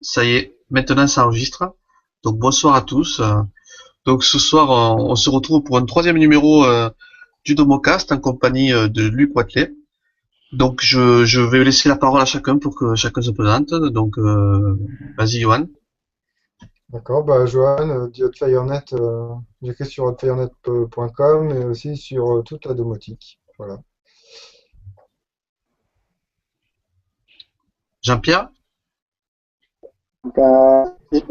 Ça y est, maintenant ça enregistre. Donc bonsoir à tous. Donc ce soir, on se retrouve pour un troisième numéro du Domocast en compagnie de Luc Watley. Donc je vais laisser la parole à chacun pour que chacun se présente. Donc vas-y Johan. D'accord, bah Johan, du Hotfirenet, j'écris sur hotfirenet.com et aussi sur toute la domotique. Voilà. Jean-Pierre. Donc,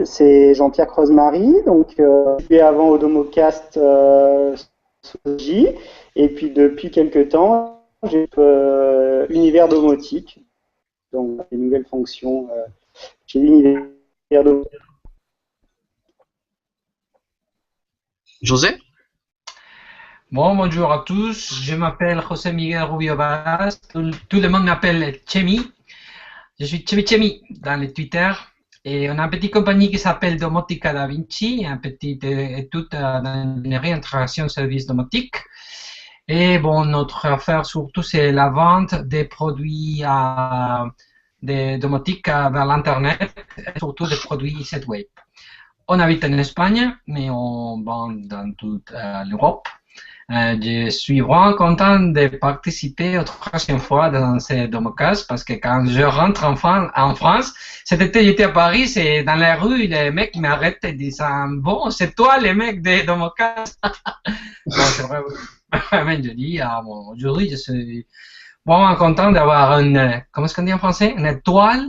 c'est Jean-Pierre Rosemary, donc je suis avant au Domocast sous J, et puis depuis quelques temps, j'ai Univers Domotique, donc des nouvelles fonctions chez Univers Domotique. José. Bon, bonjour à tous, je m'appelle José Miguel Rubio Varas, tout le monde m'appelle Chemi, je suis Chemi dans le Twitter, et on a une petite compagnie qui s'appelle Domotica Da Vinci, une petite étude d'ingénierie, intégration, service domotique. Et bon, notre affaire surtout, c'est la vente des produits de domotique vers l'Internet, et surtout des produits site web. On habite en Espagne, mais on vend dans toute l'Europe. Je suis vraiment content de participer une troisième fois dans ces Domocast parce que quand je rentre en France, cet été j'étais à Paris et dans la rue, les mecs m'arrêtent et disent bon, c'est toi les mecs des Domocast. Bon, c'est vrai, vraiment, je dis bon, aujourd'hui je suis vraiment content d'avoir une, comment est-ce qu'on dit en français, une étoile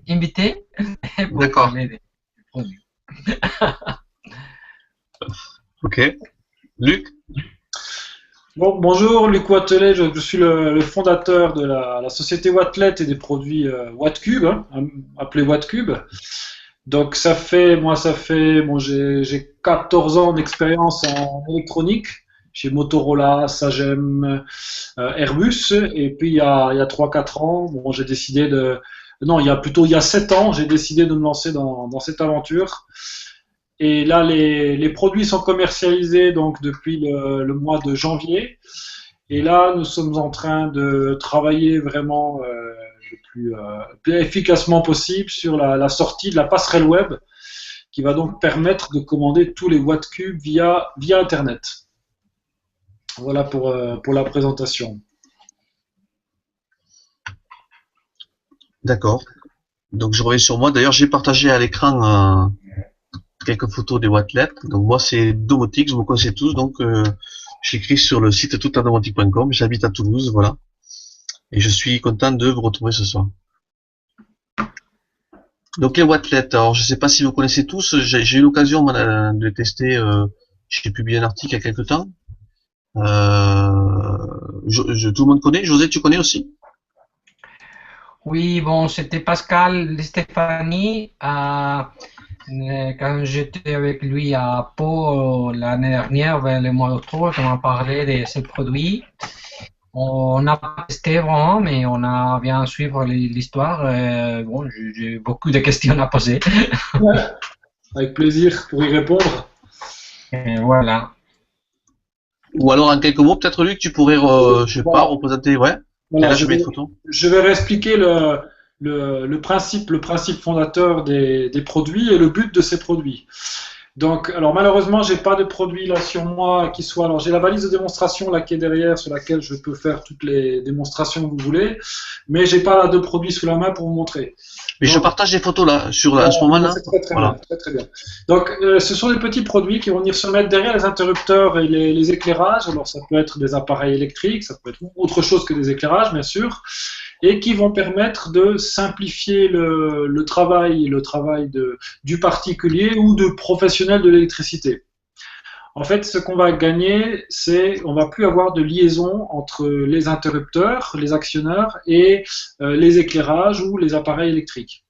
invitée pour D'accord. parler des produits. Ok. Luc. Bon, bonjour, Luc Wathelet, je suis le fondateur de la société Wattlet et des produits Wattcube, hein, appelés Wattcube. Donc bon, j'ai 14 ans d'expérience en électronique chez Motorola, Sagem, Airbus, et puis il y a 3-4 ans, bon, non, il y a 7 ans, j'ai décidé de me lancer dans cette aventure. Et là, les produits sont commercialisés donc depuis le mois de janvier. Et là, nous sommes en train de travailler vraiment plus efficacement possible sur la sortie de la passerelle web qui va donc permettre de commander tous les Wattcube via Internet. Voilà pour la présentation. D'accord. Donc je reviens sur moi. D'ailleurs, j'ai partagé à l'écran quelques photos des Wattlet. Donc moi c'est domotique, je vous connaissez tous, donc j'écris sur le site toutladomotique.com, j'habite à Toulouse, voilà. Et je suis content de vous retrouver ce soir. Donc les Wattlet, alors je sais pas si vous connaissez tous, j'ai eu l'occasion de les tester, j'ai publié un article il y a quelques temps. Tout le monde connaît, José tu connais aussi? Oui, bon, c'était Pascal Stéphanie. Quand j'étais avec lui à Pau l'année dernière, vers le mois d'octobre, on m'a parlé de ces produits. On n'a pas testé vraiment, mais on a bien suivre l'histoire. Bon, j'ai beaucoup de questions à poser. Ouais, avec plaisir pour y répondre. Et voilà. Ou alors en quelques mots, peut-être Luc, tu pourrais, je sais pas, représenter, ouais. Voilà, Là je mets une photo. je vais réexpliquer le principe fondateur des produits et le but de ces produits. Donc, alors malheureusement, j'ai pas de produit là sur moi qui soit. Alors, j'ai la valise de démonstration là qui est derrière, sur laquelle je peux faire toutes les démonstrations que vous voulez, mais j'ai pas là de produit sous la main pour vous montrer. Mais Donc, je partage des photos là, à ce moment-là. c'est très Voilà. bien, très bien. Donc, ce sont des petits produits qui vont venir se mettre derrière les interrupteurs et les éclairages. Alors, ça peut être des appareils électriques, ça peut être autre chose que des éclairages, bien sûr, et qui vont permettre de simplifier le travail du particulier ou de professionnel de l'électricité. En fait, ce qu'on va gagner, c'est on va plus avoir de liaison entre les interrupteurs, les actionneurs et les éclairages ou les appareils électriques.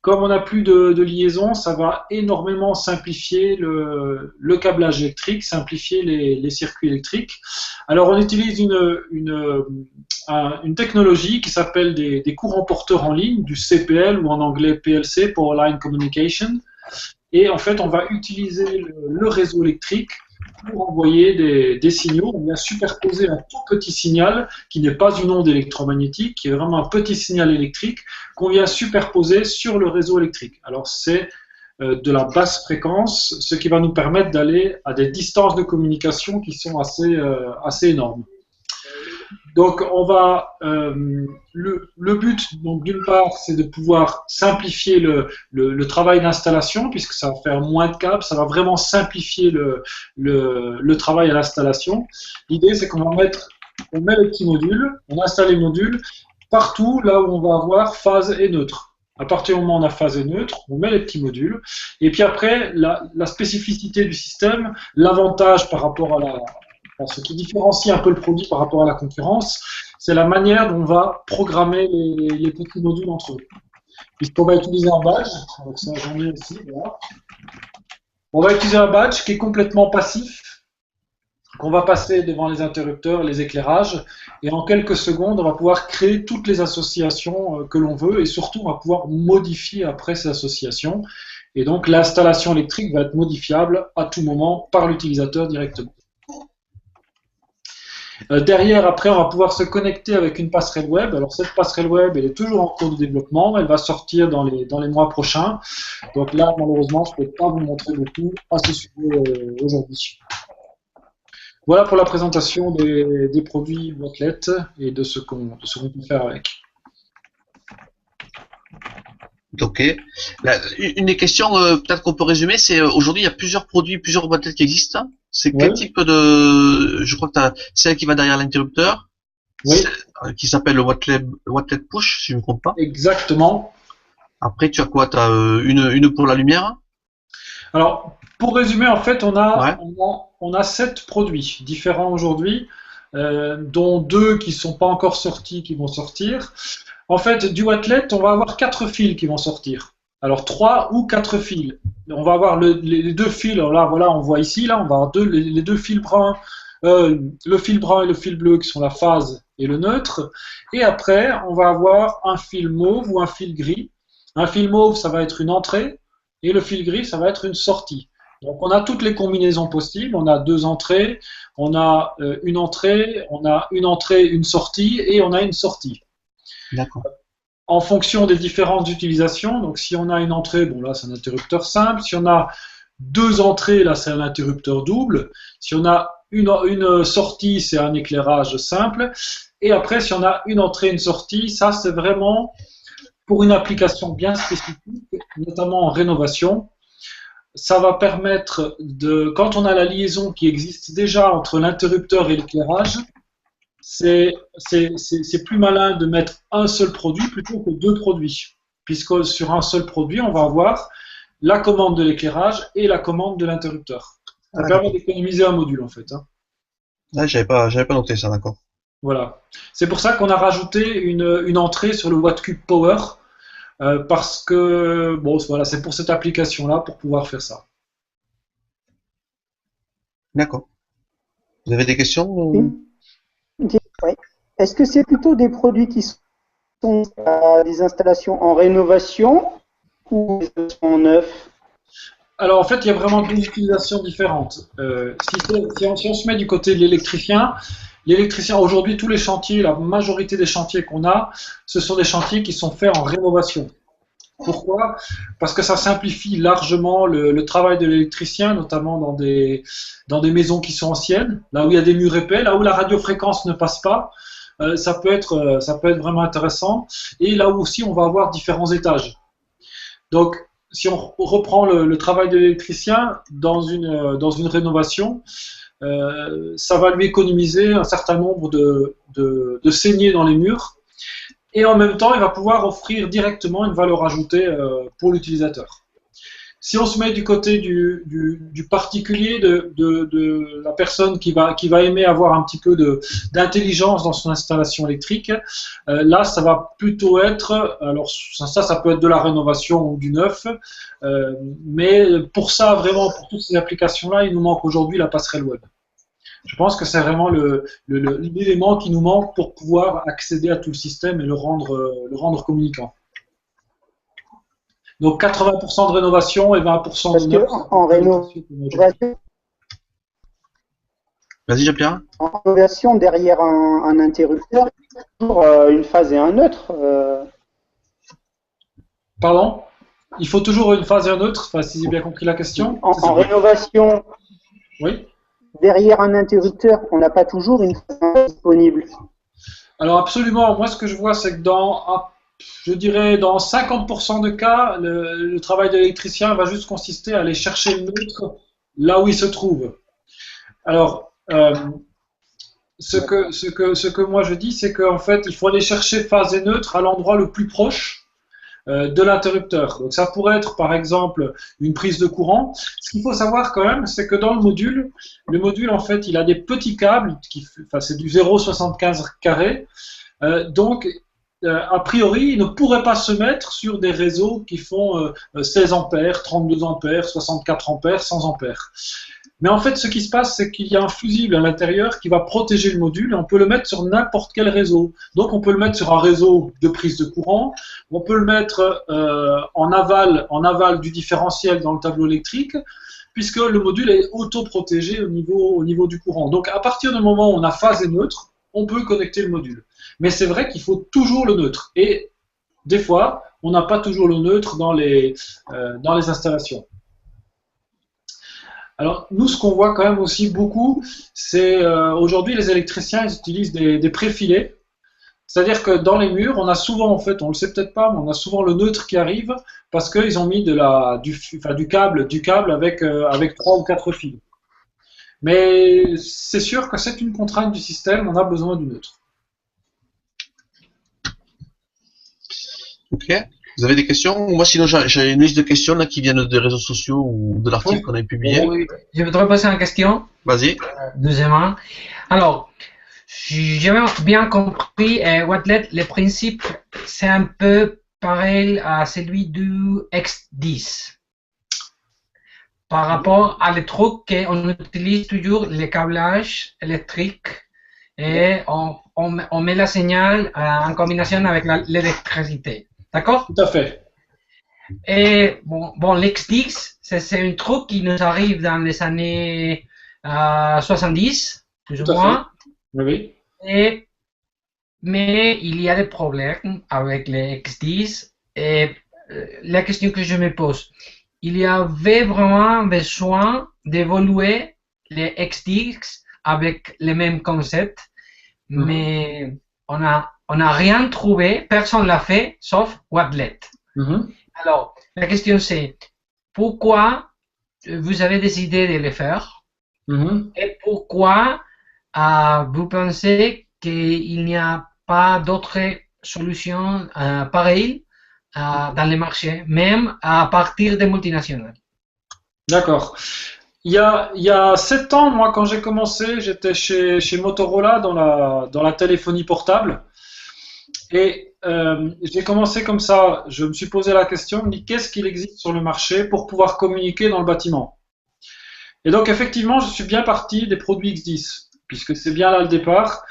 Comme on n'a plus de liaison, ça va énormément simplifier le câblage électrique, simplifier les circuits électriques. Alors on utilise une technologie qui s'appelle des courants porteurs en ligne, du CPL ou en anglais PLC, Power Line Communication. Et en fait, on va utiliser le réseau électrique pour envoyer des signaux. On vient superposer un tout petit signal qui n'est pas une onde électromagnétique, qui est vraiment un petit signal électrique qu'on vient superposer sur le réseau électrique. Alors c'est de la basse fréquence, ce qui va nous permettre d'aller à des distances de communication qui sont assez énormes. Donc, le but, donc d'une part, c'est de pouvoir simplifier le travail d'installation, puisque ça va faire moins de câbles, ça va vraiment simplifier le travail à l'installation. L'idée, c'est on met les petits modules, on installe les modules partout là où on va avoir phase et neutre. À partir du moment où on a phase et neutre, on met les petits modules. Et puis après, la spécificité du système, l'avantage par rapport à ce qui différencie un peu le produit par rapport à la concurrence, c'est la manière dont on va programmer les petits modules entre eux. Puisqu'on va utiliser un badge, donc ça j'en ai aussi, voilà. On va utiliser un badge qui est complètement passif, qu'on va passer devant les interrupteurs, les éclairages, et en quelques secondes, on va pouvoir créer toutes les associations que l'on veut, et surtout, on va pouvoir modifier après ces associations. Et donc, l'installation électrique va être modifiable à tout moment par l'utilisateur directement. Derrière, après, on va pouvoir se connecter avec une passerelle web. Alors, cette passerelle web, elle est toujours en cours de développement. Elle va sortir dans les mois prochains. Donc là, malheureusement, je ne peux pas vous montrer beaucoup à ce sujet aujourd'hui. Voilà pour la présentation des produits Wattlet et de ce qu'on peut faire avec. Ok. Une des questions, peut-être qu'on peut résumer, c'est aujourd'hui il y a plusieurs produits, plusieurs Wattlet qui existent. C'est quel type de... Je crois que tu as celle qui va derrière l'interrupteur, qui s'appelle le Wattlet Push, si je ne me trompe pas. Exactement. Après, tu as quoi? Tu as une pour la lumière? Alors, pour résumer, en fait, on a 7 produits différents aujourd'hui, dont 2 qui ne sont pas encore sortis, qui vont sortir. En fait, du Wattlet, on va avoir 4 fils qui vont sortir. Alors, 3 ou 4 fils. On va avoir les 2 fils, alors là, voilà, on voit ici, là, on va avoir les 2 fils bruns, le fil brun et le fil bleu qui sont la phase et le neutre. Et après, on va avoir un fil mauve ou un fil gris. Un fil mauve, ça va être une entrée, et le fil gris, ça va être une sortie. Donc on a toutes les combinaisons possibles, on a 2 entrées, on a une entrée, une sortie, et on a une sortie. D'accord. En fonction des différentes utilisations, donc si on a une entrée, bon là c'est un interrupteur simple, si on a 2 entrées, là c'est un interrupteur double, si on a une sortie, c'est un éclairage simple, et après si on a une entrée, une sortie, ça c'est vraiment pour une application bien spécifique, notamment en rénovation. Ça va permettre quand on a la liaison qui existe déjà entre l'interrupteur et l'éclairage, c'est plus malin de mettre un seul produit plutôt que 2 produits. Puisque sur un seul produit, on va avoir la commande de l'éclairage et la commande de l'interrupteur. Ça permet d'économiser un module en fait. Ah, j'avais pas noté ça, d'accord. Voilà. C'est pour ça qu'on a rajouté une entrée sur le WattCube Power. Parce que, bon, voilà, c'est pour cette application-là, pour pouvoir faire ça. D'accord. Vous avez des questions? Oui. Est-ce que c'est plutôt des produits qui sont des installations en rénovation ou des installations en neuf? Alors, en fait, il y a vraiment 2 utilisations différentes. Si on se met du côté de l'électricien, aujourd'hui, tous les chantiers, la majorité des chantiers qu'on a, ce sont des chantiers qui sont faits en rénovation. Pourquoi? Parce que ça simplifie largement le travail de l'électricien, notamment dans des maisons qui sont anciennes, là où il y a des murs épais, là où la radiofréquence ne passe pas. Ça peut être vraiment intéressant. Et là où aussi, on va avoir différents étages. Donc, si on reprend le travail de l'électricien dans une rénovation, ça va lui économiser un certain nombre de saignées dans les murs, et en même temps, il va pouvoir offrir directement une valeur ajoutée pour l'utilisateur. Si on se met du côté du particulier, de la personne qui va aimer avoir un petit peu d'intelligence dans son installation électrique, là, ça va plutôt être, alors ça peut être de la rénovation ou du neuf, mais pour ça, vraiment, pour toutes ces applications-là, il nous manque aujourd'hui la passerelle web. Je pense que c'est vraiment l'élément qui nous manque pour pouvoir accéder à tout le système et le rendre communicant. Donc 80% de rénovation et 20% de neuf. En rénovation, Vas-y, Jean-Pierre. En conversion, derrière un interrupteur, il y a toujours une phase et un neutre. Pardon? Il faut toujours une phase et un neutre, enfin, si j'ai bien compris la question. En rénovation, Oui. derrière un interrupteur, on n'a pas toujours une phase disponible. Alors absolument, moi ce que je vois, c'est que je dirais dans 50% de cas, le travail de l'électricien va juste consister à aller chercher le neutre là où il se trouve. Alors, ce que moi je dis, c'est qu'en fait, il faut aller chercher phase et neutre à l'endroit le plus proche de l'interrupteur. Donc ça pourrait être par exemple une prise de courant. Ce qu'il faut savoir quand même, c'est que dans le module en fait, il a des petits câbles, enfin c'est du 0,75 carré. Donc a priori, il ne pourrait pas se mettre sur des réseaux qui font 16 ampères, 32 ampères, 64 ampères, 100 ampères. Mais en fait, ce qui se passe, c'est qu'il y a un fusible à l'intérieur qui va protéger le module et on peut le mettre sur n'importe quel réseau. Donc, on peut le mettre sur un réseau de prise de courant, on peut le mettre en aval du différentiel dans le tableau électrique, puisque le module est auto-protégé au niveau du courant. Donc, à partir du moment où on a phase et neutre, on peut connecter le module. Mais c'est vrai qu'il faut toujours le neutre. Et des fois, on n'a pas toujours le neutre dans les installations. Alors, nous, ce qu'on voit quand même aussi beaucoup, c'est aujourd'hui, les électriciens, ils utilisent des préfilés. C'est-à-dire que dans les murs, on a souvent, en fait, on le sait peut-être pas, mais on a souvent le neutre qui arrive parce qu'ils ont mis du câble avec 3 ou 4 fils. Mais c'est sûr que c'est une contrainte du système, on a besoin du neutre. Ok. Vous avez des questions? Moi, sinon, j'ai une liste de questions là, qui viennent des réseaux sociaux ou de l'article qu'on a publié. Oui, je voudrais poser une question. Vas-y. Deuxièmement. Alors, si j'ai bien compris, Wattlet, le principe, c'est un peu pareil à celui du X10. Par rapport à les trucs qu'on utilise toujours, les câblages électriques, et on met la signal en combinaison avec l'électricité. D'accord? Tout à fait. Et bon l'X10, c'est un truc qui nous arrive dans les années 70, plus ou moins. Oui. Mais il y a des problèmes avec les X10. Et la question que je me pose, il y avait vraiment besoin d'évoluer les X10 avec les mêmes concepts, mais on n'a rien trouvé, personne ne l'a fait, sauf Wattlet. Alors, la question c'est, pourquoi vous avez décidé de le faire et pourquoi vous pensez qu'il n'y a pas d'autres solutions pareilles dans les marchés, même à partir des multinationales? D'accord. Il y a 7 ans, moi, quand j'ai commencé, j'étais chez Motorola dans la téléphonie portable. Et j'ai commencé comme ça, je me suis posé la question, je me dis qu'est-ce qu'il existe sur le marché pour pouvoir communiquer dans le bâtiment. Et donc effectivement, je suis bien parti des produits X10, puisque c'est bien là le départ.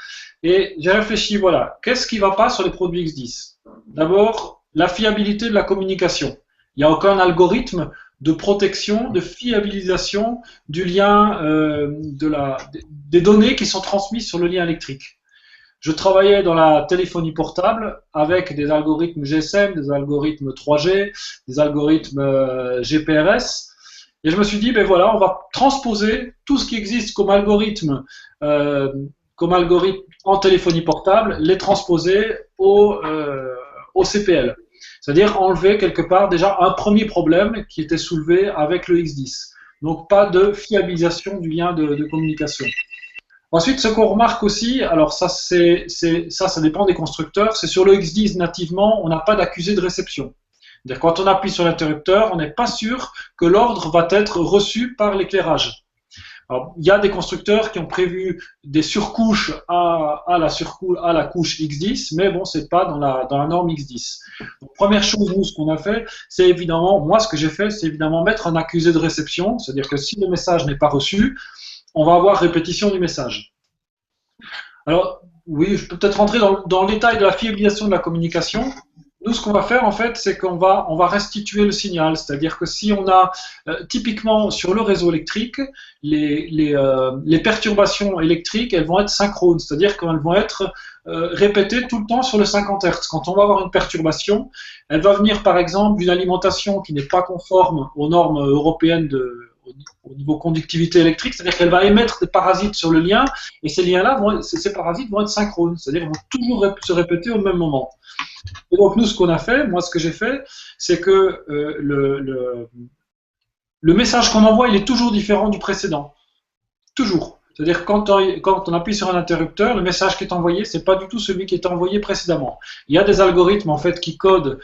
Et j'ai réfléchi, voilà, qu'est-ce qui ne va pas sur les produits X10? D'abord, la fiabilité de la communication. Il n'y a aucun algorithme de protection, de fiabilisation du lien, des données qui sont transmises sur le lien électrique. Je travaillais dans la téléphonie portable avec des algorithmes GSM, des algorithmes 3G, des algorithmes GPRS. Et je me suis dit, ben voilà, on va transposer tout ce qui existe comme algorithme en téléphonie portable, les transposer au CPL. C'est-à-dire enlever quelque part déjà un premier problème qui était soulevé avec le X10. Donc pas de fiabilisation du lien de communication. Ensuite, ce qu'on remarque aussi, alors ça dépend des constructeurs, c'est sur le X10 nativement, on n'a pas d'accusé de réception. C'est-à-dire quand on appuie sur l'interrupteur, on n'est pas sûr que l'ordre va être reçu par l'éclairage. Alors, il y a des constructeurs qui ont prévu des surcouches à la couche X10, mais bon, c'est pas dans la norme X10. Donc, première chose, nous, ce qu'on a fait, c'est évidemment, moi, ce que j'ai fait, c'est évidemment mettre un accusé de réception, c'est-à-dire que si le message n'est pas reçu, on va avoir répétition du message. Alors, oui, je peux peut-être rentrer dans le détail de la fiabilisation de la communication. nous, ce qu'on va faire, en fait, c'est on va restituer le signal. C'est-à-dire que si on a, typiquement, sur le réseau électrique, les perturbations électriques, elles vont être synchrones. C'est-à-dire qu'elles vont être répétées tout le temps sur le 50 Hz. Quand on va avoir une perturbation, elle va venir, par exemple, d'une alimentation qui n'est pas conforme aux normes européennes au niveau conductivité électrique, c'est-à-dire qu'elle va émettre des parasites sur le lien, et ces liens-là, ces parasites vont être synchrones, c'est-à-dire qu'ils vont toujours se répéter au même moment. Et donc nous, ce qu'on a fait, moi ce que j'ai fait, c'est que le message qu'on envoie, il est toujours différent du précédent. Toujours. C'est-à-dire quand on appuie sur un interrupteur, le message qui est envoyé, c'est pas du tout celui qui est envoyé précédemment. Il y a des algorithmes en fait qui codent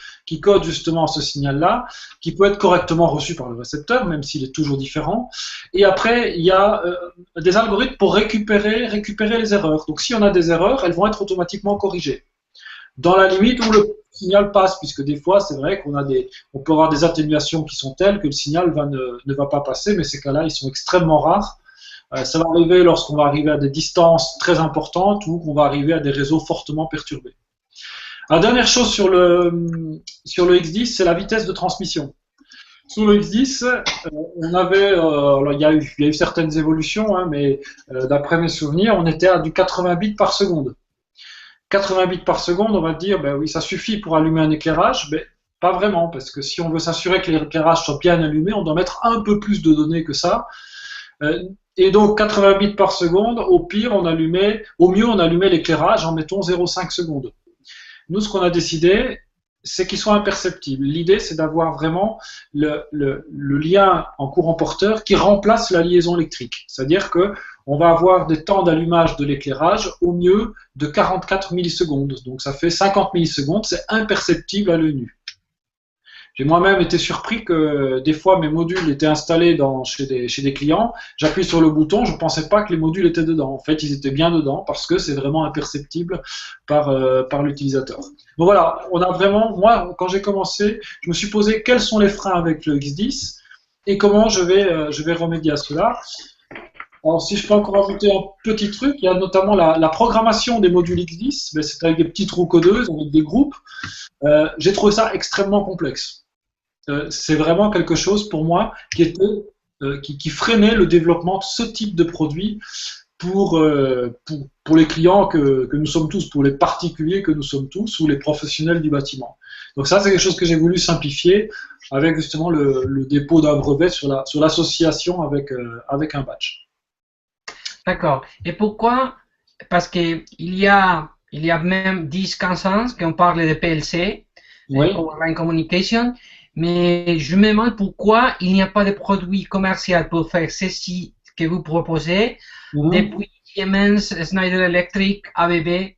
justement ce signal-là, qui peut être correctement reçu par le récepteur, même s'il est toujours différent. Et après, il y a des algorithmes pour récupérer les erreurs. Donc si on a des erreurs, elles vont être automatiquement corrigées. Dans la limite où le signal passe, puisque des fois, c'est vrai on peut avoir des atténuations qui sont telles que le signal ne va pas passer, mais ces cas-là, ils sont extrêmement rares. Ça va arriver lorsqu'on va arriver à des distances très importantes ou qu'on va arriver à des réseaux fortement perturbés. La dernière chose sur le X10, c'est la vitesse de transmission. Sur le X10, on avait, alors il y a eu certaines évolutions, hein, mais d'après mes souvenirs, on était à du 80 bits par seconde. 80 bits par seconde, on va dire, ben oui, ça suffit pour allumer un éclairage, mais pas vraiment, parce que si on veut s'assurer que l'éclairage soit bien allumé, on doit mettre un peu plus de données que ça. Et donc 80 bits par seconde, au mieux on allumait l'éclairage en mettant 0,5 secondes. Nous, ce qu'on a décidé, c'est qu'il soit imperceptible. L'idée, c'est d'avoir vraiment le lien en courant porteur qui remplace la liaison électrique. C'est-à-dire qu'on va avoir des temps d'allumage de l'éclairage au mieux de 44 millisecondes. Donc ça fait 50 millisecondes, c'est imperceptible à l'œil nu. J'ai moi-même été surpris que des fois mes modules étaient installés chez des clients, j'appuie sur le bouton, je ne pensais pas que les modules étaient dedans. En fait, ils étaient bien dedans parce que c'est vraiment imperceptible par l'utilisateur. Donc voilà, on a vraiment, moi, quand j'ai commencé, je me suis posé quels sont les freins avec le X10 et comment je vais remédier à cela. Alors, si je peux encore ajouter un petit truc, il y a notamment la programmation des modules X10, mais c'est avec des petites roues codeuses, avec des groupes. J'ai trouvé ça extrêmement complexe. C'est vraiment quelque chose pour moi qui freinait le développement de ce type de produit pour les clients que nous sommes tous, pour les particuliers que nous sommes tous, ou les professionnels du bâtiment. Donc ça, c'est quelque chose que j'ai voulu simplifier avec justement le dépôt d'un brevet sur l'association avec un badge. D'accord. Et pourquoi? Parce qu'il y a même 10-15 ans qu'on parle de PLC, Oui. Online Communication, mais je me demande pourquoi il n'y a pas de produit commercial pour faire ceci que vous proposez depuis Siemens, Schneider Electric, ABB.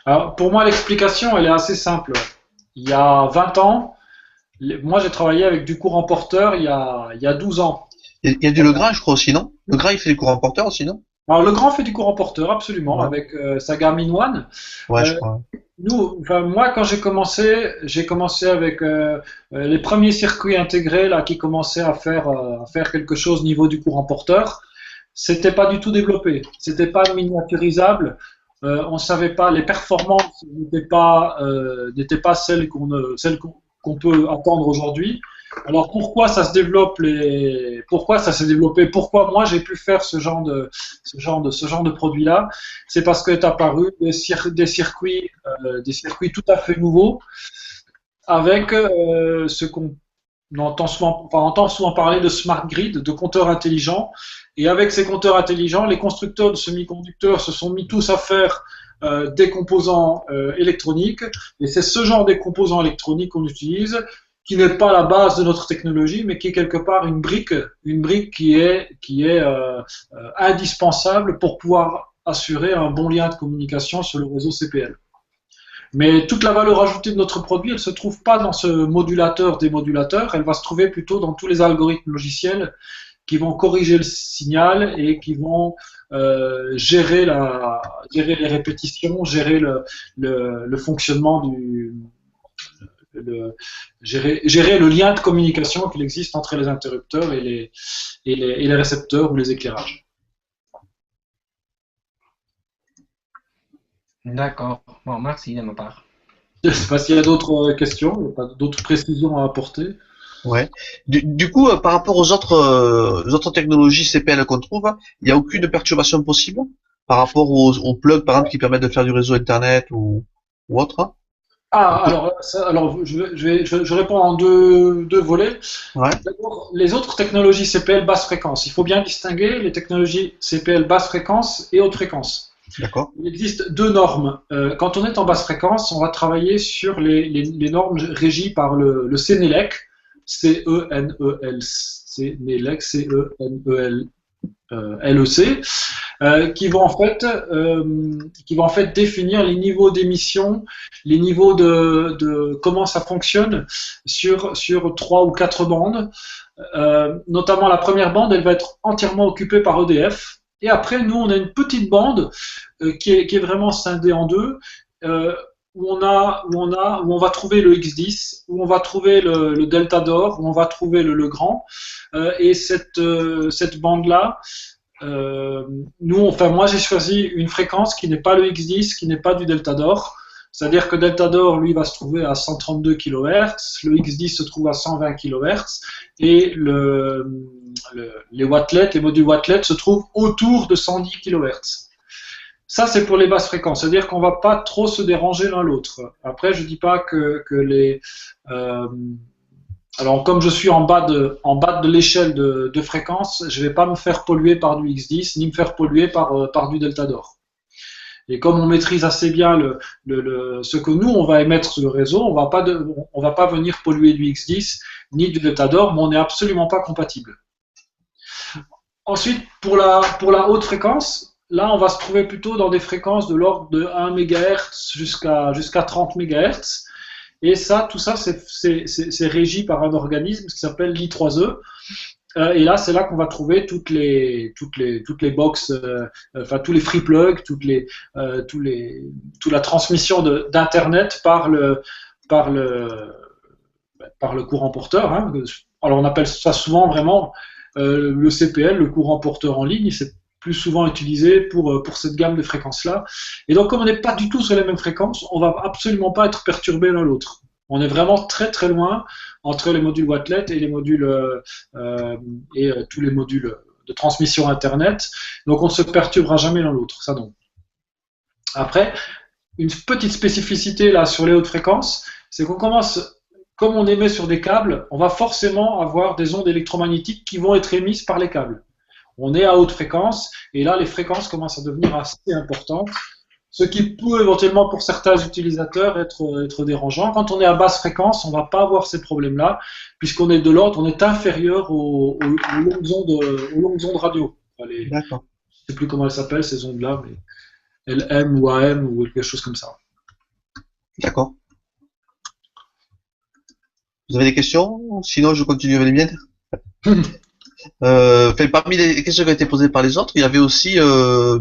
Alors, pour moi, l'explication, elle est assez simple. Il y a 20 ans, moi j'ai travaillé avec du courant porteur il y a 12 ans. Il y a du Legrand, je crois aussi, non? Legrand, il fait du courant porteur aussi, non? Alors, Legrand fait du courant porteur, absolument, Ouais. avec sa Garmin One. Ouais, je crois. Moi, quand j'ai commencé avec les premiers circuits intégrés là, qui commençaient à faire quelque chose au niveau du courant porteur. C'était pas du tout développé, c'était pas miniaturisable. On savait pas, les performances n'étaient pas celles qu'on peut attendre aujourd'hui. Alors pourquoi ça se développe pourquoi ça s'est développé, pourquoi moi j'ai pu faire ce genre de produit là, c'est parce qu'est apparu des circuits tout à fait nouveaux avec ce qu'on entend souvent parler de smart grid, de compteurs intelligents, et avec ces compteurs intelligents, les constructeurs de semi-conducteurs se sont mis tous à faire des composants électroniques, et c'est ce genre de composants électroniques qu'on utilise, qui n'est pas la base de notre technologie, mais qui est quelque part une brique qui est indispensable pour pouvoir assurer un bon lien de communication sur le réseau CPL. Mais toute la valeur ajoutée de notre produit, elle ne se trouve pas dans ce modulateur-démodulateur, elle va se trouver plutôt dans tous les algorithmes logiciels qui vont corriger le signal et qui vont gérer les répétitions, gérer le fonctionnement gérer le lien de communication qu'il existe entre les interrupteurs et les récepteurs ou les éclairages. D'accord. Bon, merci de ma part. Je ne sais pas s'il y a d'autres questions, il n'y a pas d'autres précisions à apporter. Ouais. Du coup, par rapport aux autres technologies CPL qu'on trouve, il n'y a aucune perturbation possible par rapport aux plugs, par exemple, qui permettent de faire du réseau Internet ou autre. Ah, alors je réponds en deux volets. Ouais, D'abord, les autres technologies CPL basse fréquence. Il faut bien distinguer les technologies CPL basse fréquence et haute fréquence. d'accord. Il existe deux normes. Quand on est en basse fréquence, on va travailler sur les normes régies par le CNELEC, CENELEC, C-E-N-E-L-L-E-C, qui vont en fait définir les niveaux d'émission, les niveaux de comment ça fonctionne sur 3 ou 4 bandes. Notamment la première bande, elle va être entièrement occupée par EDF. Et après, nous, on a une petite bande qui est vraiment scindée en deux, où on va trouver le X10, où on va trouver le Delta d'Or, où on va trouver le Grand. Et cette bande-là, moi, j'ai choisi une fréquence qui n'est pas le X10, qui n'est pas du Delta d'Or. C'est-à-dire que Delta d'Or, lui, va se trouver à 132 kHz, le X10 se trouve à 120 kHz, et les modules Wattlet se trouvent autour de 110 kHz. Ça, c'est pour les basses fréquences, c'est-à-dire qu'on ne va pas trop se déranger l'un l'autre. Après, je ne dis pas que les... alors, comme je suis en bas de l'échelle de fréquence, je ne vais pas me faire polluer par du X10, ni me faire polluer par du Delta d'Or. Et comme on maîtrise assez bien ce que nous, on va émettre sur le réseau, on va pas venir polluer du X10 ni du Delta d'Or, mais on n'est absolument pas compatible. Ensuite, pour la haute fréquence, là, on va se trouver plutôt dans des fréquences de l'ordre de 1 MHz jusqu'à 30 MHz. Et ça, tout ça, c'est régi par un organisme qui s'appelle l'I3E. Et là, c'est là qu'on va trouver toutes les box, tous les free plugs, toute la transmission d'internet par le courant porteur. Hein. Alors, on appelle ça souvent vraiment le CPL, le courant porteur en ligne. C'est plus souvent utilisé pour cette gamme de fréquences-là. Et donc, comme on n'est pas du tout sur les mêmes fréquences, on va absolument pas être perturbé l'un l'autre. On est vraiment très très loin entre les modules Wattlet et les modules tous les modules de transmission Internet. Donc on ne se perturbera jamais l'un l'autre, ça non. Après, une petite spécificité là sur les hautes fréquences, c'est qu'on commence, comme on émet sur des câbles, on va forcément avoir des ondes électromagnétiques qui vont être émises par les câbles. On est à haute fréquence et là les fréquences commencent à devenir assez importantes. Ce qui peut éventuellement pour certains utilisateurs être dérangeant. Quand on est à basse fréquence, on ne va pas avoir ces problèmes-là, puisqu'on est de l'ordre, on est inférieur aux longues ondes radio. D'accord. Je ne sais plus comment elles s'appellent ces ondes-là, mais LM ou AM ou quelque chose comme ça. D'accord. Vous avez des questions? Sinon, je continue avec les miennes. Parmi les questions qui ont été posées par les autres, il y avait aussi,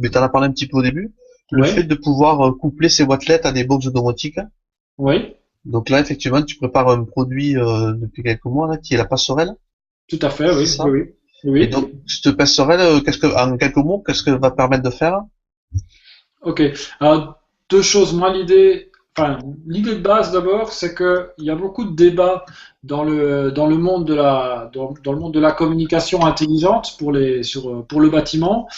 mais tu en as parlé un petit peu au début, le fait de pouvoir coupler ces Wattlet à des box domotiques. Oui. Donc là, effectivement, tu prépares un produit depuis quelques mois là, qui est la passerelle. Tout à fait, oui. Ça. Oui. Et donc, cette passerelle, en quelques mots, qu'est-ce qu'elle va permettre de faire? Ok. Alors, deux choses. Moi, l'idée de base d'abord, c'est qu'il y a beaucoup de débats dans le monde de la communication intelligente pour le bâtiment,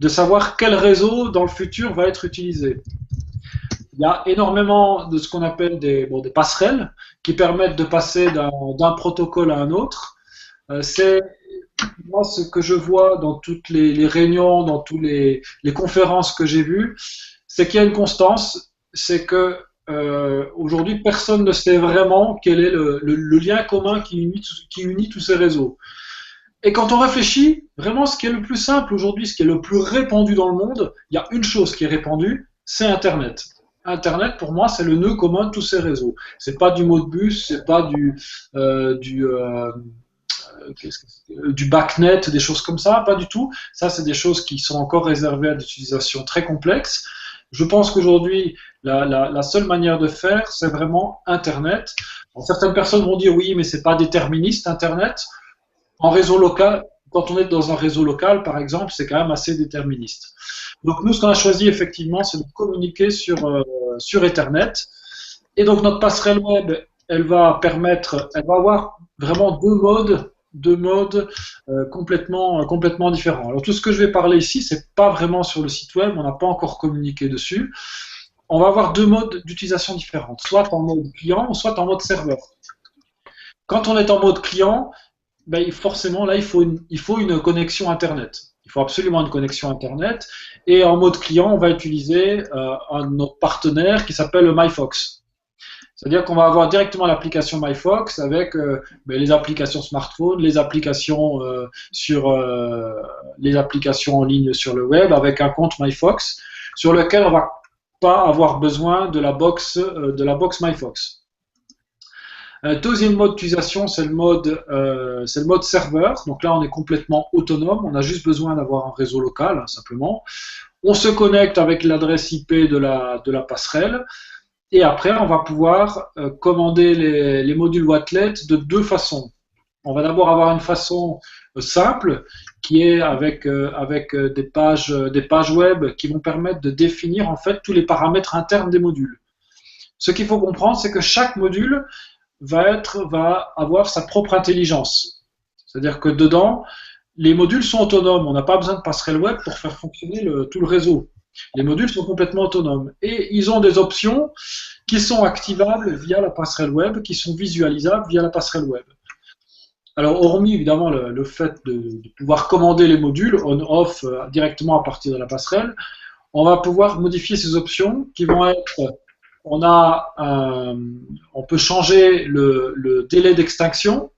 de savoir quel réseau dans le futur va être utilisé. Il y a énormément de ce qu'on appelle des passerelles qui permettent de passer d'un protocole à un autre. C'est moi ce que je vois dans toutes les réunions, dans toutes les conférences que j'ai vues, c'est qu'il y a une constance, c'est que aujourd'hui personne ne sait vraiment quel est le lien commun qui unit tous ces réseaux. Et quand on réfléchit, vraiment ce qui est le plus simple aujourd'hui, ce qui est le plus répandu dans le monde, il y a une chose qui est répandue, c'est Internet. Internet, pour moi, c'est le nœud commun de tous ces réseaux. C'est pas du Modbus, c'est pas du backnet, des choses comme ça, pas du tout. Ça, c'est des choses qui sont encore réservées à des utilisations très complexes. Je pense qu'aujourd'hui, la seule manière de faire, c'est vraiment Internet. Alors, certaines personnes vont dire oui, mais c'est pas déterministe Internet. En réseau local, quand on est dans un réseau local, par exemple, c'est quand même assez déterministe. Donc nous, ce qu'on a choisi effectivement, c'est de communiquer sur Ethernet. Et donc notre passerelle web, elle va avoir vraiment deux modes complètement différents. Alors tout ce que je vais parler ici, c'est pas vraiment sur le site web, on n'a pas encore communiqué dessus. On va avoir deux modes d'utilisation différents, soit en mode client ou soit en mode serveur. Quand on est en mode client, ben, forcément là il faut une connexion Internet. Il faut absolument une connexion Internet. Et en mode client, on va utiliser un de nos partenaires qui s'appelle MyFox. C'est-à-dire qu'on va avoir directement l'application MyFox avec les applications smartphone, les applications les applications en ligne sur le web avec un compte MyFox sur lequel on va pas avoir besoin de la box MyFox. Deuxième mode d'utilisation, c'est le mode serveur. Donc là, on est complètement autonome. On a juste besoin d'avoir un réseau local, hein, simplement. On se connecte avec l'adresse IP de la passerelle. Et après, on va pouvoir commander les modules Wattlet de deux façons. On va d'abord avoir une façon simple, qui est avec des pages web qui vont permettre de définir en fait tous les paramètres internes des modules. Ce qu'il faut comprendre, c'est que chaque module va avoir sa propre intelligence. C'est-à-dire que dedans, les modules sont autonomes. On n'a pas besoin de passerelle web pour faire fonctionner tout le réseau. Les modules sont complètement autonomes. Et ils ont des options qui sont activables via la passerelle web, qui sont visualisables via la passerelle web. Alors, hormis évidemment le fait de pouvoir commander les modules on-off directement à partir de la passerelle, on va pouvoir modifier ces options qui vont être... On peut changer le délai d'extinction,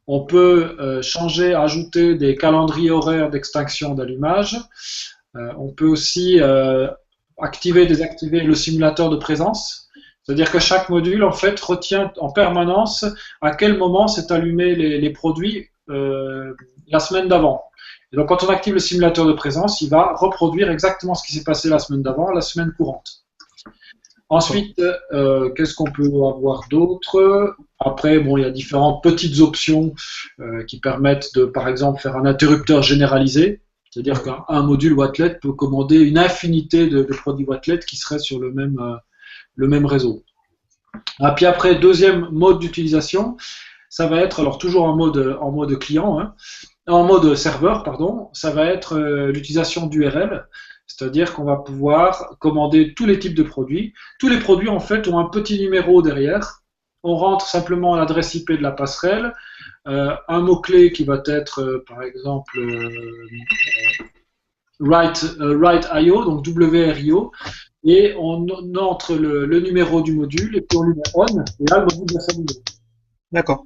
on peut ajouter des calendriers horaires d'extinction d'allumage, on peut aussi activer et désactiver le simulateur de présence, c'est-à-dire que chaque module en fait retient en permanence à quel moment s'est allumé les produits la semaine d'avant. Et donc quand on active le simulateur de présence, il va reproduire exactement ce qui s'est passé la semaine d'avant, la semaine courante. Ensuite, qu'est-ce qu'on peut avoir d'autre? Après, bon, il y a différentes petites options qui permettent de, par exemple, faire un interrupteur généralisé. C'est-à-dire qu'un module Wattlet peut commander une infinité de produits Wattlet qui seraient sur le même réseau. Et puis après, deuxième mode d'utilisation, ça va être, alors toujours en mode client, hein, en mode serveur, pardon, ça va être l'utilisation d'URL. C'est-à-dire qu'on va pouvoir commander tous les types de produits. Tous les produits, en fait, ont un petit numéro derrière. On rentre simplement l'adresse IP de la passerelle, un mot-clé qui va être, par exemple, write.io, donc WRIO, et on entre le numéro du module, et puis on lui met on, et là, le module va s'allumer. D'accord.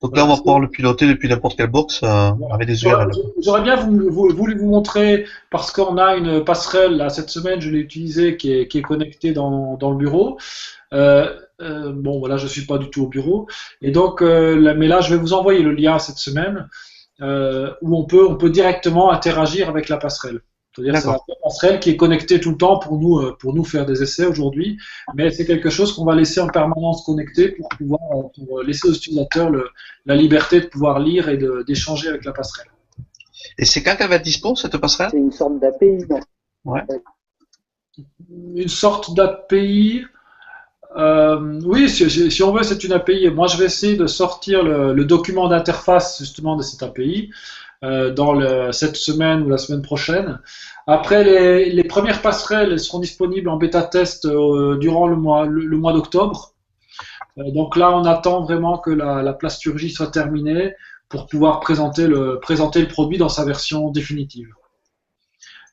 Donc là, on va pouvoir le piloter depuis n'importe quelle box avec des URL. J'aurais bien voulu vous montrer, parce qu'on a une passerelle, là, cette semaine, je l'ai utilisée, qui est connectée dans le bureau. Bon, voilà, je ne suis pas du tout au bureau. Et donc, mais là, je vais vous envoyer le lien cette semaine, où on peut directement interagir avec la passerelle. C'est-à-dire que c'est la passerelle qui est connectée tout le temps pour nous faire des essais aujourd'hui, mais c'est quelque chose qu'on va laisser en permanence connecté pour laisser aux utilisateurs la liberté de pouvoir lire et d'échanger avec la passerelle. Et c'est quand qu'elle va être dispo, cette passerelle? C'est une sorte d'API, non? Ouais. Une sorte d'API. Oui, si on veut, c'est une API. Moi, je vais essayer de sortir le document d'interface justement de cette API cette semaine ou la semaine prochaine. Après, les premières passerelles seront disponibles en bêta test durant le mois d'octobre. Donc là, on attend vraiment que la plasturgie soit terminée pour pouvoir présenter le produit dans sa version définitive.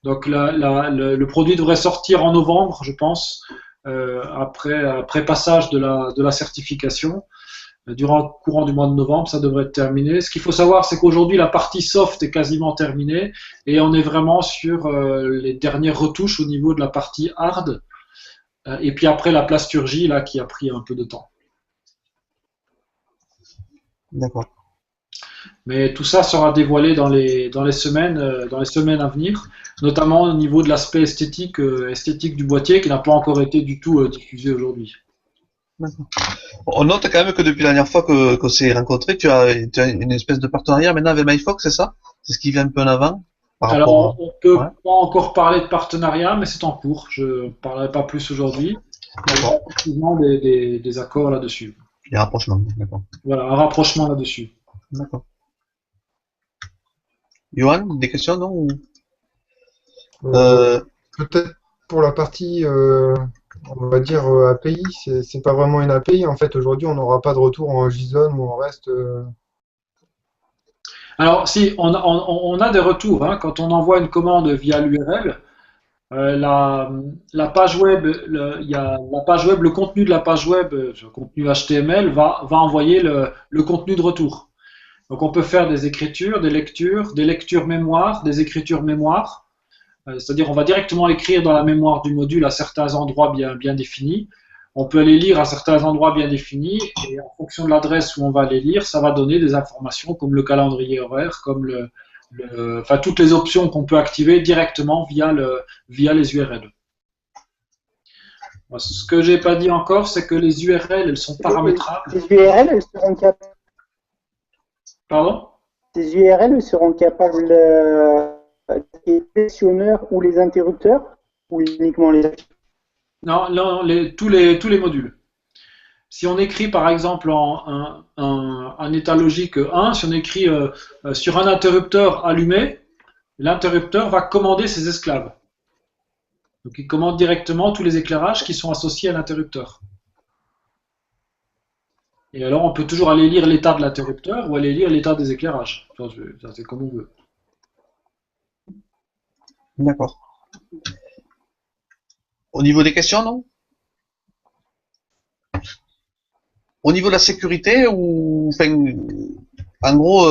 Donc le produit devrait sortir en novembre, je pense, après passage de la certification. Durant le courant du mois de novembre, ça devrait être terminé. Ce qu'il faut savoir, c'est qu'aujourd'hui, la partie soft est quasiment terminée et on est vraiment sur les dernières retouches au niveau de la partie hard. Et puis après, la plasturgie, là, qui a pris un peu de temps. D'accord. Mais tout ça sera dévoilé dans les semaines à venir, notamment au niveau de l'aspect esthétique du boîtier qui n'a pas encore été du tout diffusé aujourd'hui. On note quand même que depuis la dernière fois qu'on s'est rencontrés, tu as une espèce de partenariat maintenant avec MyFox, c'est ça? C'est ce qui vient un peu en avant? Alors, on ne peut pas encore parler de partenariat, mais c'est en cours. Je ne parlerai pas plus aujourd'hui. D'accord. Effectivement des accords là-dessus. Les rapprochements, d'accord. Voilà, un rapprochement là-dessus. D'accord. Johan, des questions, non? Euh, Peut-être pour la partie, on va dire API, c'est pas vraiment une API. En fait, aujourd'hui, on n'aura pas de retour en JSON ou en REST. Alors, si, on a des retours, hein, quand on envoie une commande via l'URL, la page web, il y a la page web, le contenu de la page web, le contenu HTML, va envoyer le contenu de retour. Donc, on peut faire des écritures, des lectures mémoire, des écritures mémoire. C'est-à-dire, on va directement écrire dans la mémoire du module à certains endroits bien définis. On peut aller lire à certains endroits bien définis, et en fonction de l'adresse où on va aller lire, ça va donner des informations comme le calendrier horaire, comme enfin, toutes les options qu'on peut activer directement via les URL. Ce que j'ai pas dit encore, c'est que les URL, elles sont paramétrables. Ces URL, elles seront capables. Pardon? Ces URL, elles seront capables des questionneurs ou les interrupteurs, ou uniquement les. Non, tous les modules. Si on écrit par exemple un état logique 1, si on écrit sur un interrupteur allumé, l'interrupteur va commander ses esclaves. Donc il commande directement tous les éclairages qui sont associés à l'interrupteur. Et alors on peut toujours aller lire l'état de l'interrupteur ou aller lire l'état des éclairages. Ça c'est comme on veut. D'accord. Au niveau des questions, non? Au niveau de la sécurité, ou enfin, en gros,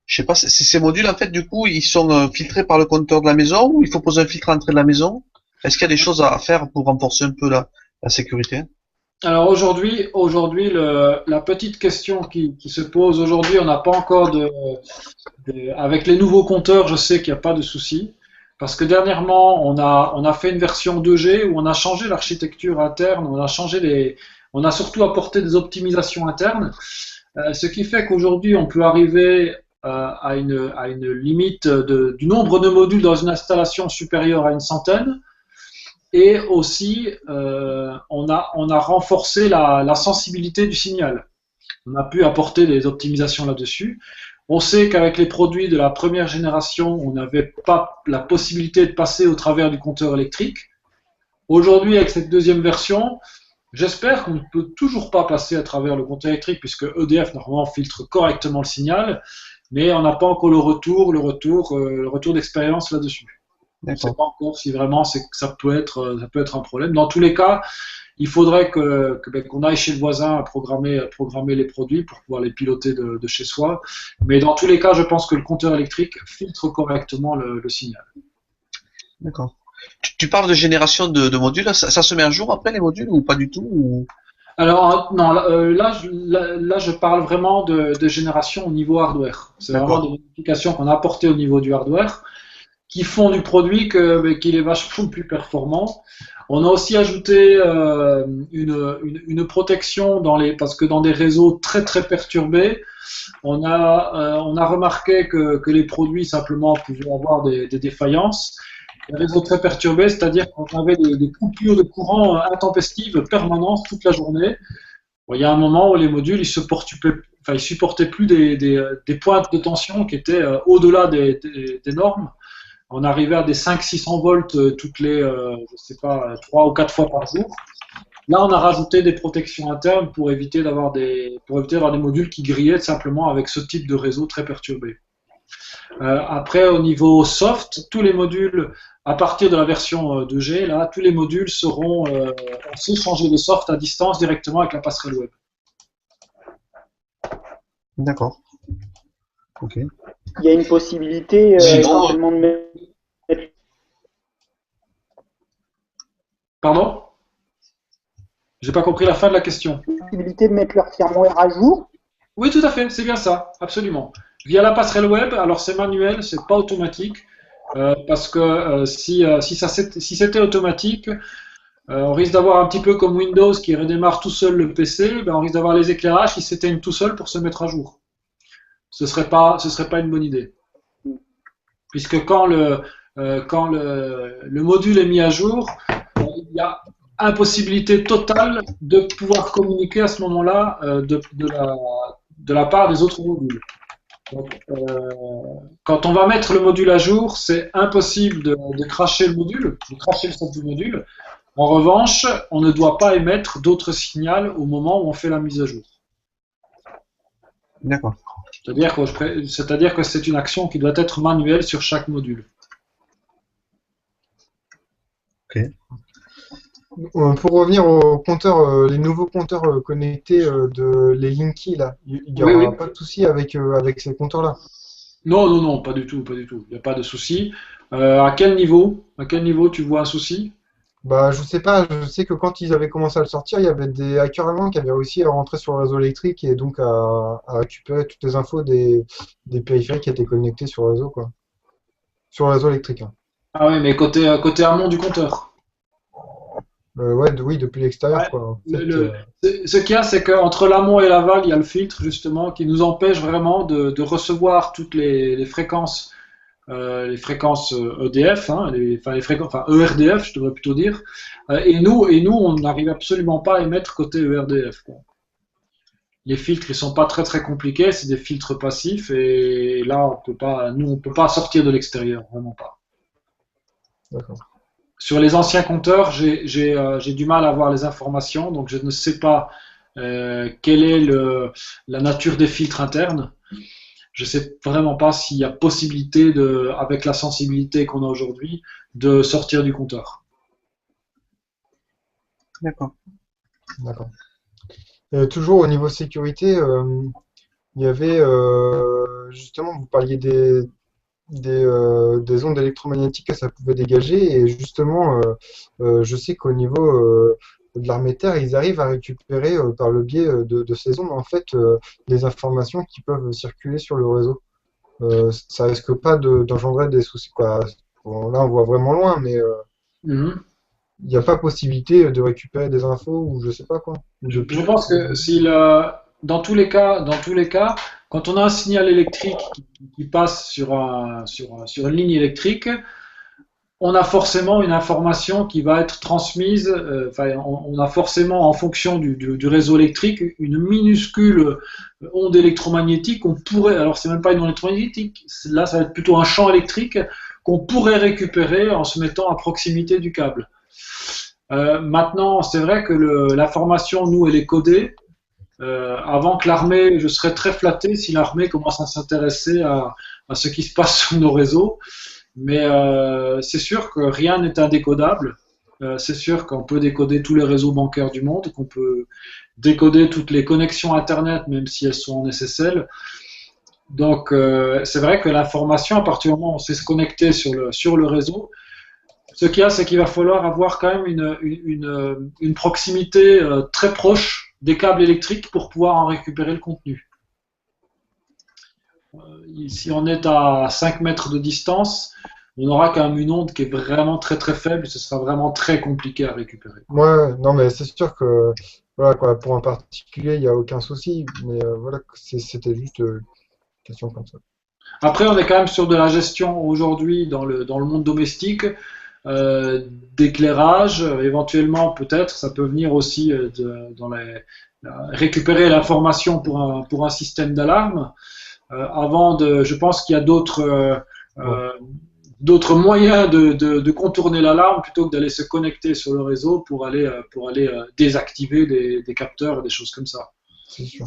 je sais pas, ces modules en fait, du coup, ils sont filtrés par le compteur de la maison, ou il faut poser un filtre à l'entrée de la maison? Est-ce qu'il y a des choses à faire pour renforcer un peu la sécurité? Alors aujourd'hui, la petite question qui se pose aujourd'hui, on n'a pas encore avec les nouveaux compteurs, je sais qu'il n'y a pas de souci. Parce que dernièrement, on a fait une version 2G où on a changé l'architecture interne, on a surtout apporté des optimisations internes, ce qui fait qu'aujourd'hui, on peut arriver à une limite du nombre de modules dans une installation supérieure à une centaine. Et aussi, on a renforcé la sensibilité du signal. On a pu apporter des optimisations là-dessus. On sait qu'avec les produits de la première génération, on n'avait pas la possibilité de passer au travers du compteur électrique. Aujourd'hui, avec cette deuxième version, j'espère qu'on ne peut toujours pas passer à travers le compteur électrique, puisque EDF normalement filtre correctement le signal, mais on n'a pas encore le retour d'expérience là-dessus. On ne sait pas encore si vraiment ça peut être un problème. Dans tous les cas, il faudrait qu'on aille chez le voisin à programmer les produits pour pouvoir les piloter de chez soi. Mais dans tous les cas, je pense que le compteur électrique filtre correctement le signal. D'accord. Tu parles de génération de modules, ça se met à jour après les modules ou pas du tout, ou... Alors non, là je parle vraiment de génération au niveau hardware. C'est vraiment des modifications qu'on a apportées au niveau du hardware qui font du produit qu'il est vachement plus performant. On a aussi ajouté une protection parce que dans des réseaux très très perturbés, on a remarqué que les produits simplement pouvaient avoir des défaillances. Les réseaux très perturbés, c'est-à-dire qu'on avait des coupures de courant intempestives permanentes toute la journée. Bon, il y a un moment où les modules ils supportaient plus des pointes de tension qui étaient au-delà des normes. On arrivait à des 500-600 volts toutes les, je sais pas, 3 ou 4 fois par jour. Là, on a rajouté des protections internes pour éviter d'avoir des modules qui grillaient simplement avec ce type de réseau très perturbé. Après, au niveau soft, tous les modules, à partir de la version 2G, là, tous les modules seront aussi changés de soft à distance directement avec la passerelle web. D'accord. Ok. Il y a une possibilité éventuellement de mettre. Pardon? J'ai pas compris la fin de la question. Possibilité de mettre leur firmware à jour? Oui, tout à fait, c'est bien ça, absolument. Via la passerelle web, alors c'est manuel, c'est pas automatique, parce que si c'était automatique, on risque d'avoir un petit peu comme Windows qui redémarre tout seul le PC, on risque d'avoir les éclairages qui s'éteignent tout seuls pour se mettre à jour. Ce serait pas une bonne idée. Puisque quand le module est mis à jour, il y a impossibilité totale de pouvoir communiquer à ce moment-là de la part des autres modules. Donc, quand on va mettre le module à jour, c'est impossible de crasher le module, de crasher le statut du module. En revanche, on ne doit pas émettre d'autres signaux au moment où on fait la mise à jour. D'accord. C'est-à-dire que c'est une action qui doit être manuelle sur chaque module. Ok. Pour revenir aux compteurs, les nouveaux compteurs connectés de les Linky, là, il n'y aura Oui, oui. pas de souci avec ces compteurs-là. Non, non, non, pas du tout, pas du tout. Il n'y a pas de souci. À quel niveau? À quel niveau tu vois un souci? Bah, je sais pas, je sais que quand ils avaient commencé à le sortir, il y avait des hackers allemands qui avaient réussi à rentrer sur le réseau électrique et donc à récupérer toutes les infos des périphériques qui étaient connectés sur le réseau, quoi. Sur le réseau électrique, hein. Ah oui, mais côté amont du compteur. Ouais, oui, depuis l'extérieur, Ouais, quoi. En fait, ce qu'il y a, c'est qu'entre l'amont et l'aval, il y a le filtre, justement, qui nous empêche vraiment de recevoir toutes les fréquences EDF, hein, enfin ERDF, je devrais plutôt dire. Et nous, on n'arrive absolument pas à émettre côté ERDF, quoi. Les filtres, ils sont pas très très compliqués, c'est des filtres passifs, et là, on peut pas sortir de l'extérieur, vraiment pas. d'accord. Sur les anciens compteurs, j'ai du mal à avoir les informations, donc je ne sais pas quelle est la nature des filtres internes. Je ne sais vraiment pas s'il y a possibilité, avec la sensibilité qu'on a aujourd'hui, de sortir du compteur. D'accord. D'accord. Toujours au niveau sécurité, il y avait justement, vous parliez des ondes électromagnétiques que ça pouvait dégager, et justement, je sais qu'au niveau de l'armée de terre, ils arrivent à récupérer par le biais de ces ondes en fait des informations qui peuvent circuler sur le réseau. Ça risque pas d'engendrer des soucis, quoi. Bon, là, on voit vraiment loin, mais Mhm. il n'y a pas possibilité de récupérer des infos ou je sais pas quoi. Je pense que dans tous les cas, quand on a un signal électrique qui passe sur une ligne électrique, on a forcément une information qui va être transmise. On a forcément, en fonction du réseau électrique, une minuscule onde électromagnétique qu'on pourrait. Alors, c'est même pas une onde électromagnétique. Là, ça va être plutôt un champ électrique qu'on pourrait récupérer en se mettant à proximité du câble. Maintenant, c'est vrai que l'information, nous, elle est codée. Avant que l'armée, je serais très flatté si l'armée commence à s'intéresser à ce qui se passe sur nos réseaux. Mais c'est sûr que rien n'est indécodable. C'est sûr qu'on peut décoder tous les réseaux bancaires du monde, qu'on peut décoder toutes les connexions Internet, même si elles sont en SSL. Donc, c'est vrai que l'information, à partir du moment où on sait se connecter sur le réseau, ce qu'il y a, c'est qu'il va falloir avoir quand même une proximité très proche des câbles électriques pour pouvoir en récupérer le contenu. Si on est à 5 mètres de distance, on aura quand même une onde qui est vraiment très très faible, ce sera vraiment très compliqué à récupérer. Ouais, non, mais c'est sûr que voilà, quoi, pour un particulier, il n'y a aucun souci, mais voilà, c'était juste une question comme ça. Après, on est quand même sur de la gestion aujourd'hui dans le monde domestique, d'éclairage, éventuellement peut-être, ça peut venir aussi récupérer l'information pour un système d'alarme. Je pense qu'il y a d'autres moyens de contourner l'alarme plutôt que d'aller se connecter sur le réseau pour aller désactiver des capteurs et des choses comme ça. C'est sûr.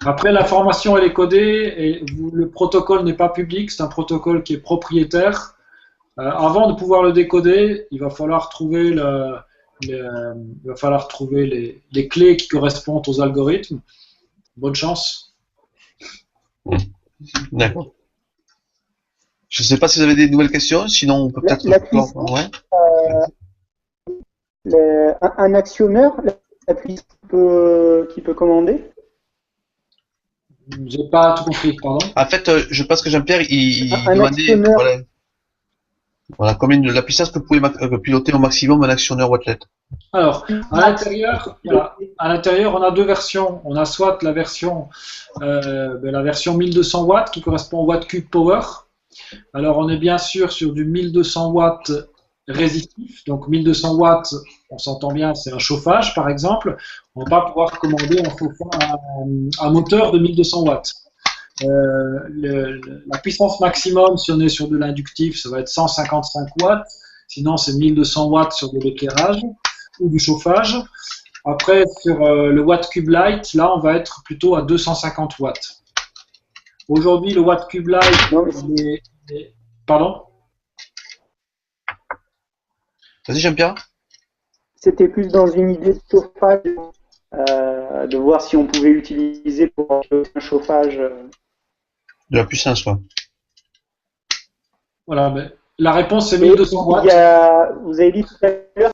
Après, l'information elle est codée et le protocole n'est pas public, c'est un protocole qui est propriétaire. Avant de pouvoir le décoder, il va falloir trouver les clés qui correspondent aux algorithmes. Bonne chance. D'accord. Je ne sais pas si vous avez des nouvelles questions, sinon on peut peut-être... Ouais. Un actionneur, la puissance qui peut commander? J'ai pas tout compris, pardon. En fait, je pense que Jean-Pierre, il demandait actionneur. voilà, combien de la puissance que pouvait piloter au maximum un actionneur Wattlet. Alors, à l'intérieur, on a deux versions. On a soit la version 1200 watts qui correspond au watt cube power. Alors, on est bien sûr sur du 1200 watts résistif. Donc 1200 watts, on s'entend bien, c'est un chauffage par exemple. On va pas pouvoir commander un moteur de 1200 watts. La puissance maximum, si on est sur de l'inductif, ça va être 155 watts. Sinon, c'est 1200 watts sur de l'éclairage ou du chauffage. Après, sur le Watt Cube Light, là, on va être plutôt à 250 watts. Aujourd'hui, le Watt Cube Light, pardon? Vas-y, Jean-Pierre. C'était plus dans une idée de chauffage, de voir si on pouvait utiliser pour un chauffage. De la puissance, quoi. Voilà, mais la réponse c'est 1200 watts. Vous avez dit tout à l'heure,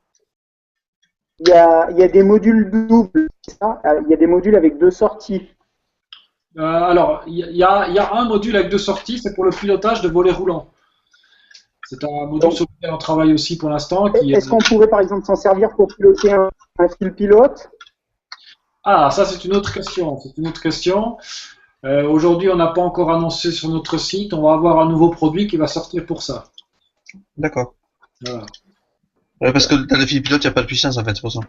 il y a des modules doubles, c'est ça? Il y a des modules avec 2 sorties. Alors, il y a un module avec 2 sorties, c'est pour le pilotage de volets roulants. C'est un module sur lequel on travaille aussi pour l'instant. Est-ce qu'on pourrait par exemple s'en servir pour piloter un fil pilote? Ah, ça c'est une autre question. C'est une autre question. Aujourd'hui, on n'a pas encore annoncé sur notre site. On va avoir un nouveau produit qui va sortir pour ça. D'accord. Voilà. Parce que dans le fil pilote, il n'y a pas de puissance en fait, c'est pour ça.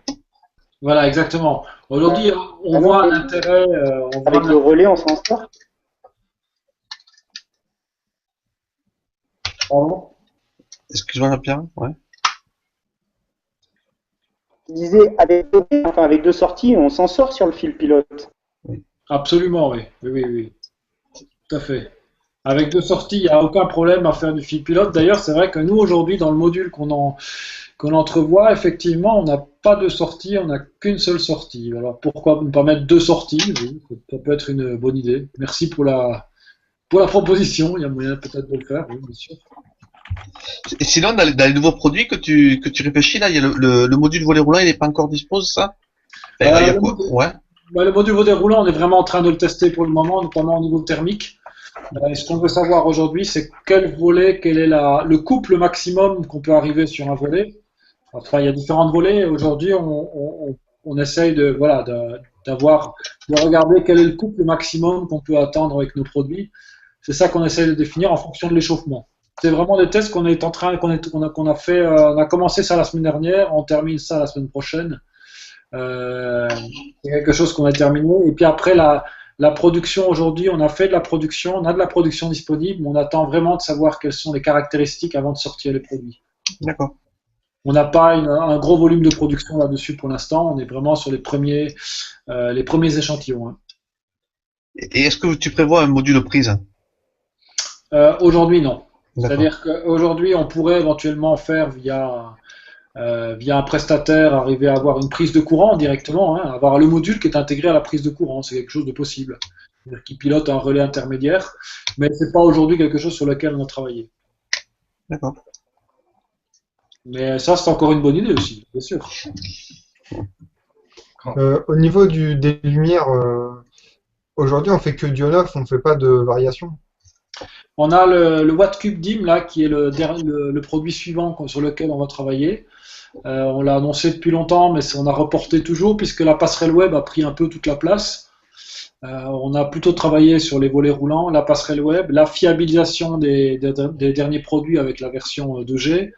Voilà, exactement. Aujourd'hui, on voit un intérêt. Avec le relais, on s'en sort. Pardon? Excuse-moi, Jean-Pierre. Ouais. Je disais, avec 2 sorties, on s'en sort sur le fil pilote. Oui. Absolument, oui. Oui. Tout à fait. Avec 2 sorties, il n'y a aucun problème à faire du fil pilote. D'ailleurs, c'est vrai que nous, aujourd'hui, dans le module qu'on entrevoit, effectivement, on n'a pas de sortie, on n'a qu'une seule sortie. Alors, pourquoi ne pas mettre 2 sorties? Oui, ça peut être une bonne idée. Merci pour la proposition. Il y a moyen peut-être de le faire, oui, bien sûr. Et sinon, dans les nouveaux produits que tu réfléchis, là, il y a le module volet roulant, il n'est pas encore dispo, ça? Il y a quoi? Ouais. Le module volet roulant, on est vraiment en train de le tester pour le moment, notamment au niveau thermique. Ce qu'on veut savoir aujourd'hui, c'est quel est le couple maximum qu'on peut arriver sur un volet. Enfin, il y a différents volets. Aujourd'hui, on essaye de regarder quel est le couple maximum qu'on peut atteindre avec nos produits. C'est ça qu'on essaye de définir en fonction de l'échauffement. C'est vraiment des tests qu'on a fait. On a commencé ça la semaine dernière, on termine ça la semaine prochaine. C'est quelque chose qu'on a terminé. Et puis après la production aujourd'hui, on a de la production disponible, mais on attend vraiment de savoir quelles sont les caractéristiques avant de sortir les produits. D'accord. On n'a pas un gros volume de production là-dessus pour l'instant. On est vraiment sur les premiers échantillons. Hein. Et est-ce que tu prévois un module prise? Aujourd'hui, non. C'est-à-dire qu'aujourd'hui, on pourrait éventuellement faire via un prestataire, arriver à avoir une prise de courant directement, hein, avoir le module qui est intégré à la prise de courant, c'est quelque chose de possible. C'est-à-dire qu'il pilote un relais intermédiaire, mais c'est pas aujourd'hui quelque chose sur lequel on a travaillé. D'accord. Mais ça, c'est encore une bonne idée aussi, bien sûr. Au niveau des lumières, aujourd'hui, on fait que du on-off, on ne fait pas de variation. On a le Watt Cube Dim là, qui est le produit suivant sur lequel on va travailler. On l'a annoncé depuis longtemps, mais on a reporté toujours puisque la passerelle web a pris un peu toute la place. On a plutôt travaillé sur les volets roulants, la passerelle web, la fiabilisation des derniers produits avec la version 2G.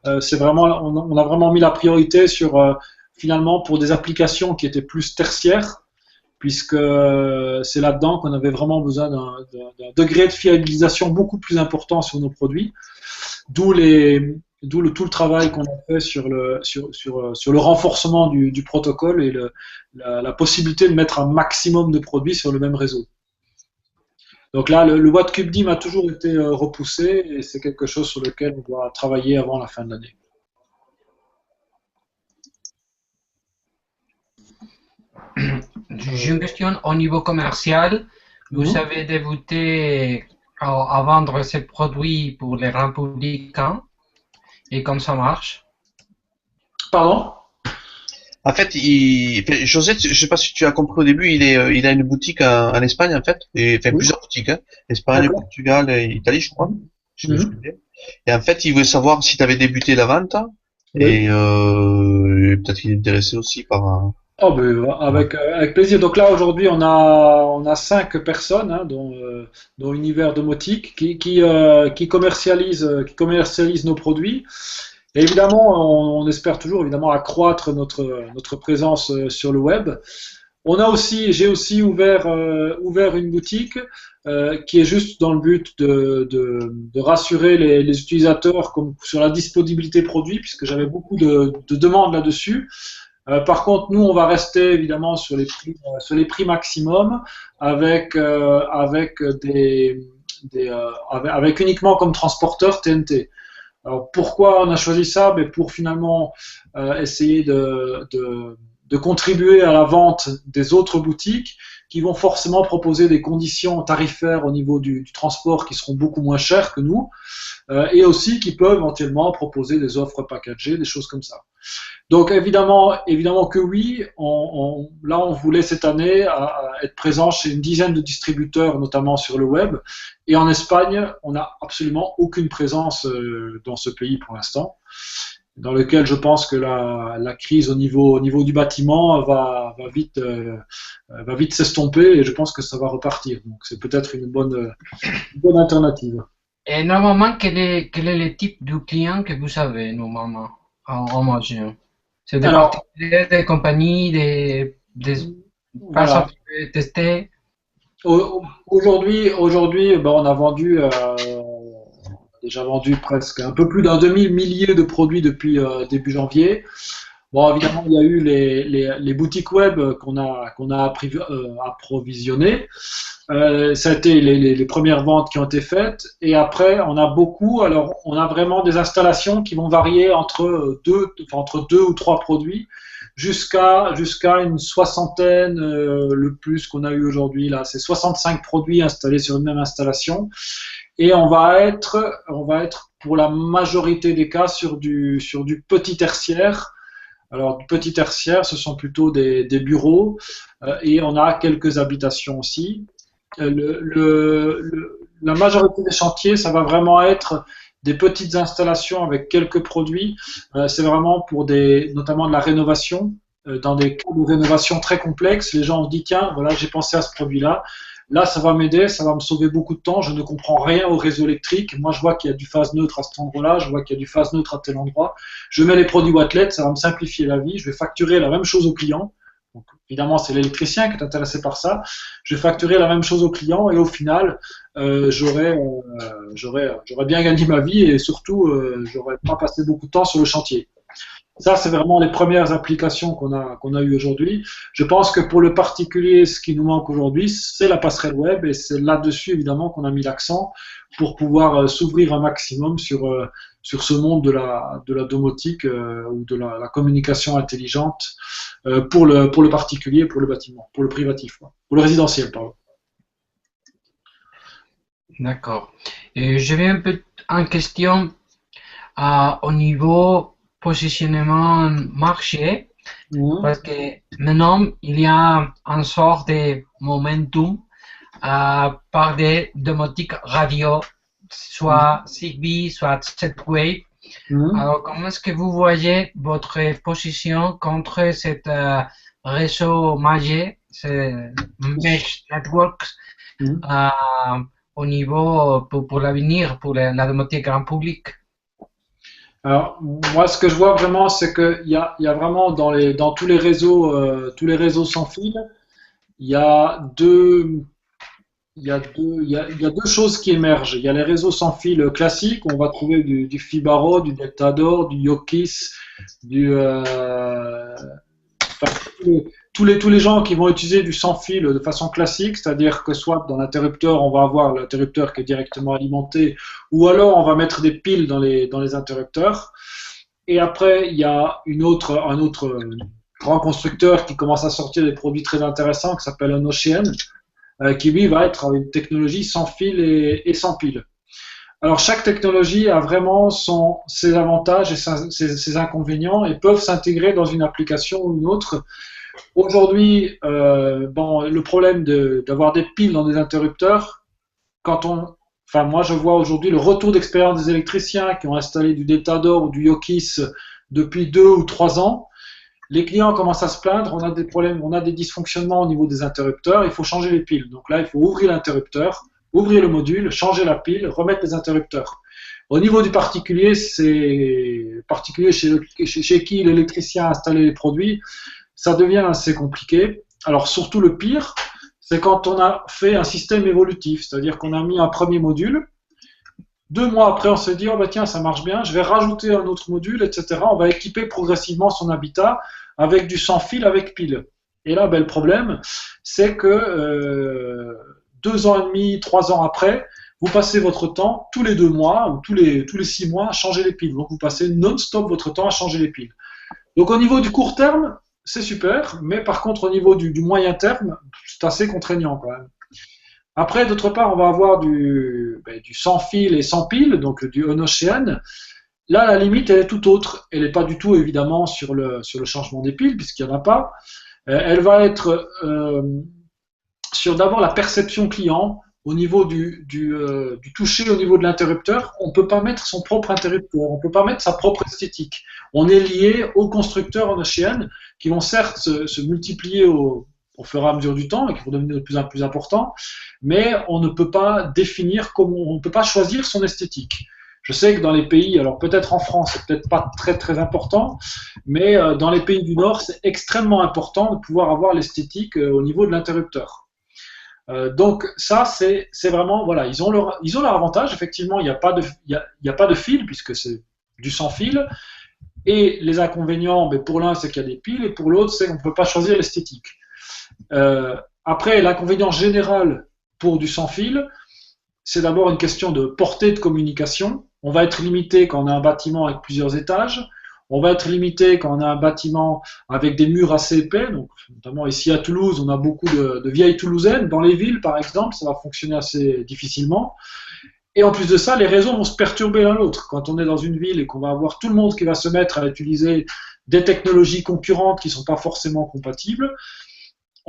On a vraiment mis la priorité sur finalement pour des applications qui étaient plus tertiaires, puisque c'est là-dedans qu'on avait vraiment besoin d'un degré de fiabilisation beaucoup plus important sur nos produits, d'où tout le travail qu'on a fait sur le renforcement du protocole et la possibilité de mettre un maximum de produits sur le même réseau. Donc là, le Watt Cube Dim a toujours été repoussé et c'est quelque chose sur lequel on doit travailler avant la fin de l'année. J'ai une question au niveau commercial. Vous avez débuté à vendre ces produits pour les grands publics et comme ça marche? Pardon? En fait, José, je sais pas si tu as compris au début, il a une boutique en Espagne en fait, plusieurs boutiques, hein, Espagne, Portugal et Italie, je crois. Et en fait, il voulait savoir si tu avais débuté la vente et peut-être qu'il est intéressé aussi par. Oh, ben, avec plaisir. Donc là, aujourd'hui, on a 5 personnes, hein, dont Univers Domotique, qui commercialisent nos produits. Et évidemment, on espère toujours évidemment accroître notre présence sur le web. J'ai aussi ouvert une boutique qui est juste dans le but de rassurer les utilisateurs comme sur la disponibilité produit, puisque j'avais beaucoup de demandes là-dessus. Par contre, nous, on va rester évidemment sur les prix maximum avec avec uniquement comme transporteur TNT. Alors pourquoi on a choisi ça? Pour finalement essayer de contribuer à la vente des autres boutiques qui vont forcément proposer des conditions tarifaires au niveau du transport qui seront beaucoup moins chères que nous, et aussi qui peuvent éventuellement proposer des offres packagées, des choses comme ça. Donc évidemment que oui, on voulait cette année être présent chez une dizaine de distributeurs, notamment sur le web, et en Espagne, on n'a absolument aucune présence dans ce pays pour l'instant, dans lequel je pense que la crise au niveau du bâtiment va vite s'estomper, et je pense que ça va repartir. Donc c'est peut-être une bonne alternative. Et normalement, quel est le type de client que vous avez normalement en marge? C'est des particuliers, des compagnies, des personnes qui peuvent tester? Aujourd'hui, on a déjà vendu presque un peu plus d'un demi-millier de produits depuis début janvier. Bon, évidemment, il y a eu les boutiques web qu'on a approvisionnées. Ça a été les premières ventes qui ont été faites. Et après, on a vraiment des installations qui vont varier entre deux ou trois produits jusqu'à une soixantaine, le plus qu'on a eu aujourd'hui là. C'est 65 produits installés sur une même installation. Et on va être pour la majorité des cas sur du petit tertiaire. Alors, du petit tertiaire, ce sont plutôt des bureaux, et on a quelques habitations aussi. La majorité des chantiers, ça va vraiment être des petites installations avec quelques produits. C'est vraiment pour notamment de la rénovation. Dans des cas de rénovation très complexes, les gens ont dit tiens, voilà, j'ai pensé à ce produit-là. Là, ça va m'aider, ça va me sauver beaucoup de temps. Je ne comprends rien au réseau électrique. Moi, je vois qu'il y a du phase neutre à cet endroit-là, je vois qu'il y a du phase neutre à tel endroit. Je mets les produits Wattlet, ça va me simplifier la vie. Je vais facturer la même chose au client. Donc, évidemment, c'est l'électricien qui est intéressé par ça. Je vais facturer la même chose au client et au final, j'aurais bien gagné ma vie et surtout, j'aurais pas passé beaucoup de temps sur le chantier. Ça, c'est vraiment les premières applications qu'on a eues aujourd'hui. Je pense que pour le particulier, ce qui nous manque aujourd'hui, c'est la passerelle web, et c'est là-dessus, évidemment, qu'on a mis l'accent pour pouvoir s'ouvrir un maximum sur ce monde de la domotique ou de la communication intelligente pour le particulier, pour le bâtiment, pour le privatif, pour le résidentiel, pardon. D'accord. Je vais un peu en question au niveau positionnement marché, parce que maintenant il y a une sorte de momentum par des domotiques radio, soit Zigbee, soit Z-Wave. Alors comment est-ce que vous voyez votre position contre cet réseau magique, ce Mesh Networks, au niveau pour l'avenir, pour la domotique grand public? Alors, moi, ce que je vois vraiment, c'est qu'il y a vraiment dans tous les réseaux sans fil, il y a deux choses qui émergent. Il y a les réseaux sans fil classiques, où on va trouver du Fibaro, du Deltador, du Yokis, tous les gens qui vont utiliser du sans fil de façon classique, c'est-à-dire que soit dans l'interrupteur, on va avoir l'interrupteur qui est directement alimenté, ou alors on va mettre des piles dans les interrupteurs. Et après, il y a un autre grand constructeur qui commence à sortir des produits très intéressants, qui s'appelle un Ocean, qui lui va être une technologie sans fil et sans pile. Alors chaque technologie a vraiment ses avantages et ses inconvénients et peuvent s'intégrer dans une application ou une autre. Aujourd'hui, le problème d'avoir des piles dans des interrupteurs, moi je vois aujourd'hui le retour d'expérience des électriciens qui ont installé du Deltador ou du Yokis depuis 2 ou 3 ans. Les clients commencent à se plaindre, on a des problèmes, on a des dysfonctionnements au niveau des interrupteurs, il faut changer les piles. Donc là, il faut ouvrir l'interrupteur, ouvrir le module, changer la pile, remettre les interrupteurs. Au niveau du particulier, c'est particulier chez qui l'électricien a installé les produits, ça devient assez compliqué. Alors surtout le pire, c'est quand on a fait un système évolutif, c'est-à-dire qu'on a mis un premier module, 2 mois après on s'est dit, oh bah tiens ça marche bien, je vais rajouter un autre module, etc. On va équiper progressivement son habitat avec du sans fil avec pile. Et là ben, le problème, c'est que 2 ans et demi, 3 ans après, vous passez votre temps tous les 2 mois ou tous les 6 mois à changer les piles. Donc vous passez non-stop votre temps à changer les piles. Donc au niveau du court terme, c'est super, mais par contre au niveau du moyen terme, c'est assez contraignant quand même. Après, d'autre part, on va avoir du sans fil et sans pile, donc du on-ocean. Là, la limite, elle est tout autre. Elle n'est pas du tout, évidemment, sur le changement des piles, puisqu'il n'y en a pas. Elle va être sur d'abord la perception client, au niveau du toucher, au niveau de l'interrupteur. On ne peut pas mettre son propre interrupteur, on ne peut pas mettre sa propre esthétique. On est lié aux constructeurs on-ocean, qui vont certes se multiplier au fur et à mesure du temps et qui vont devenir de plus en plus importants, mais on ne peut pas définir on ne peut pas choisir son esthétique. Je sais que dans les pays, alors peut-être en France, c'est peut-être pas très très important, mais dans les pays du Nord, c'est extrêmement important de pouvoir avoir l'esthétique au niveau de l'interrupteur. Donc ça, c'est vraiment, voilà, ils ont leur avantage, effectivement, il n'y a pas de fil, puisque c'est du sans fil, et les inconvénients, mais pour l'un, c'est qu'il y a des piles, et pour l'autre, c'est qu'on ne peut pas choisir l'esthétique. Après, l'inconvénient général pour du sans fil, c'est d'abord une question de portée de communication. On va être limité quand on a un bâtiment avec plusieurs étages. On va être limité quand on a un bâtiment avec des murs assez épais. Donc, notamment ici à Toulouse, on a beaucoup de vieilles Toulousaines. Dans les villes, par exemple, ça va fonctionner assez difficilement. Et en plus de ça, les réseaux vont se perturber l'un l'autre. Quand on est dans une ville et qu'on va avoir tout le monde qui va se mettre à utiliser des technologies concurrentes qui ne sont pas forcément compatibles,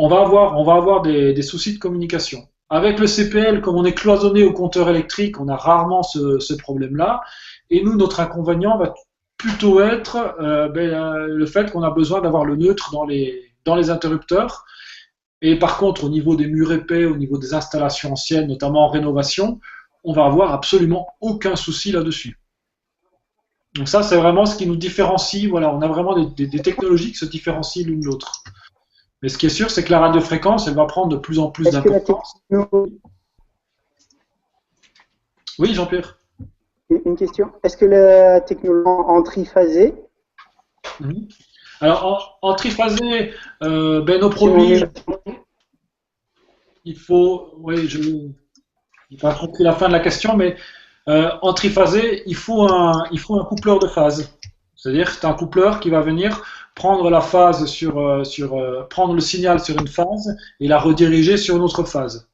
on va avoir des soucis de communication. Avec le CPL, comme on est cloisonné au compteur électrique, on a rarement ce problème-là. Et nous, notre inconvénient va plutôt être le fait qu'on a besoin d'avoir le neutre dans les interrupteurs. Et par contre, au niveau des murs épais, au niveau des installations anciennes, notamment en rénovation, on va avoir absolument aucun souci là-dessus. Donc ça, c'est vraiment ce qui nous différencie. Voilà, on a vraiment des technologies qui se différencient l'une de l'autre. Mais ce qui est sûr, c'est que la radiofréquence, elle va prendre de plus en plus d'importance. Oui, Jean-Pierre. Une question. Est-ce que la technologie en triphasé? Alors, en triphasé, nos produits, il faut... Oui, je n'ai pas compris la fin de la question, mais en triphasé, il faut un coupleur de phase. C'est-à-dire que c'est un coupleur qui va venir prendre la phase prendre le signal sur une phase et la rediriger sur une autre phase.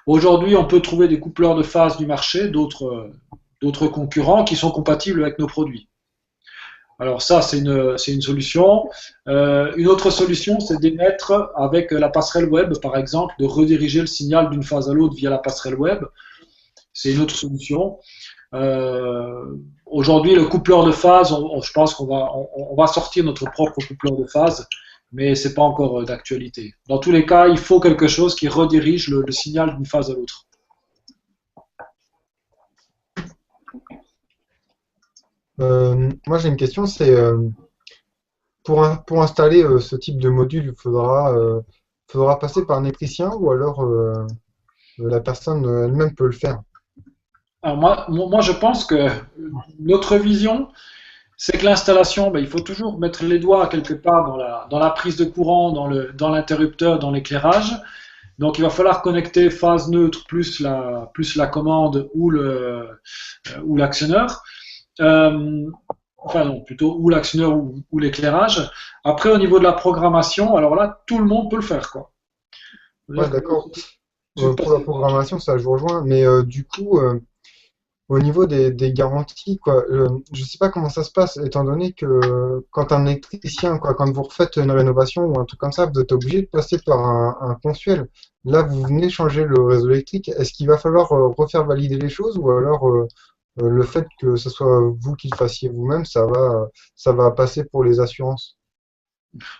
Aujourd'hui, on peut trouver des coupleurs de phase du marché, d'autres concurrents qui sont compatibles avec nos produits. Alors ça, c'est une solution. Une autre solution, c'est d'émettre avec la passerelle web, par exemple, de rediriger le signal d'une phase à l'autre via la passerelle web. C'est une autre solution. Aujourd'hui, le coupleur de phase, je pense qu'on va sortir notre propre coupleur de phase, mais c'est pas encore d'actualité. Dans tous les cas, il faut quelque chose qui redirige le signal d'une phase à l'autre. Moi, j'ai une question, c'est pour installer ce type de module, il faudra passer par un électricien ou alors la personne elle-même peut le faire? Alors moi, je pense que notre vision, c'est que l'installation, il faut toujours mettre les doigts quelque part dans la prise de courant, dans l'interrupteur, dans l'éclairage. Donc il va falloir connecter phase neutre plus la commande ou l'actionneur. Enfin non, plutôt ou l'actionneur ou l'éclairage. Après, au niveau de la programmation, alors là, tout le monde peut le faire, quoi. Ouais, d'accord. Pour la programmation, ça je vous rejoins, mais du coup, au niveau des garanties, quoi, je sais pas comment ça se passe, étant donné que quand un électricien, quoi, quand vous refaites une rénovation ou un truc comme ça, vous êtes obligé de passer par un consuel. Là, vous venez changer le réseau électrique. Est-ce qu'il va falloir refaire valider les choses ou alors le fait que ce soit vous qui le fassiez vous-même, ça va passer pour les assurances?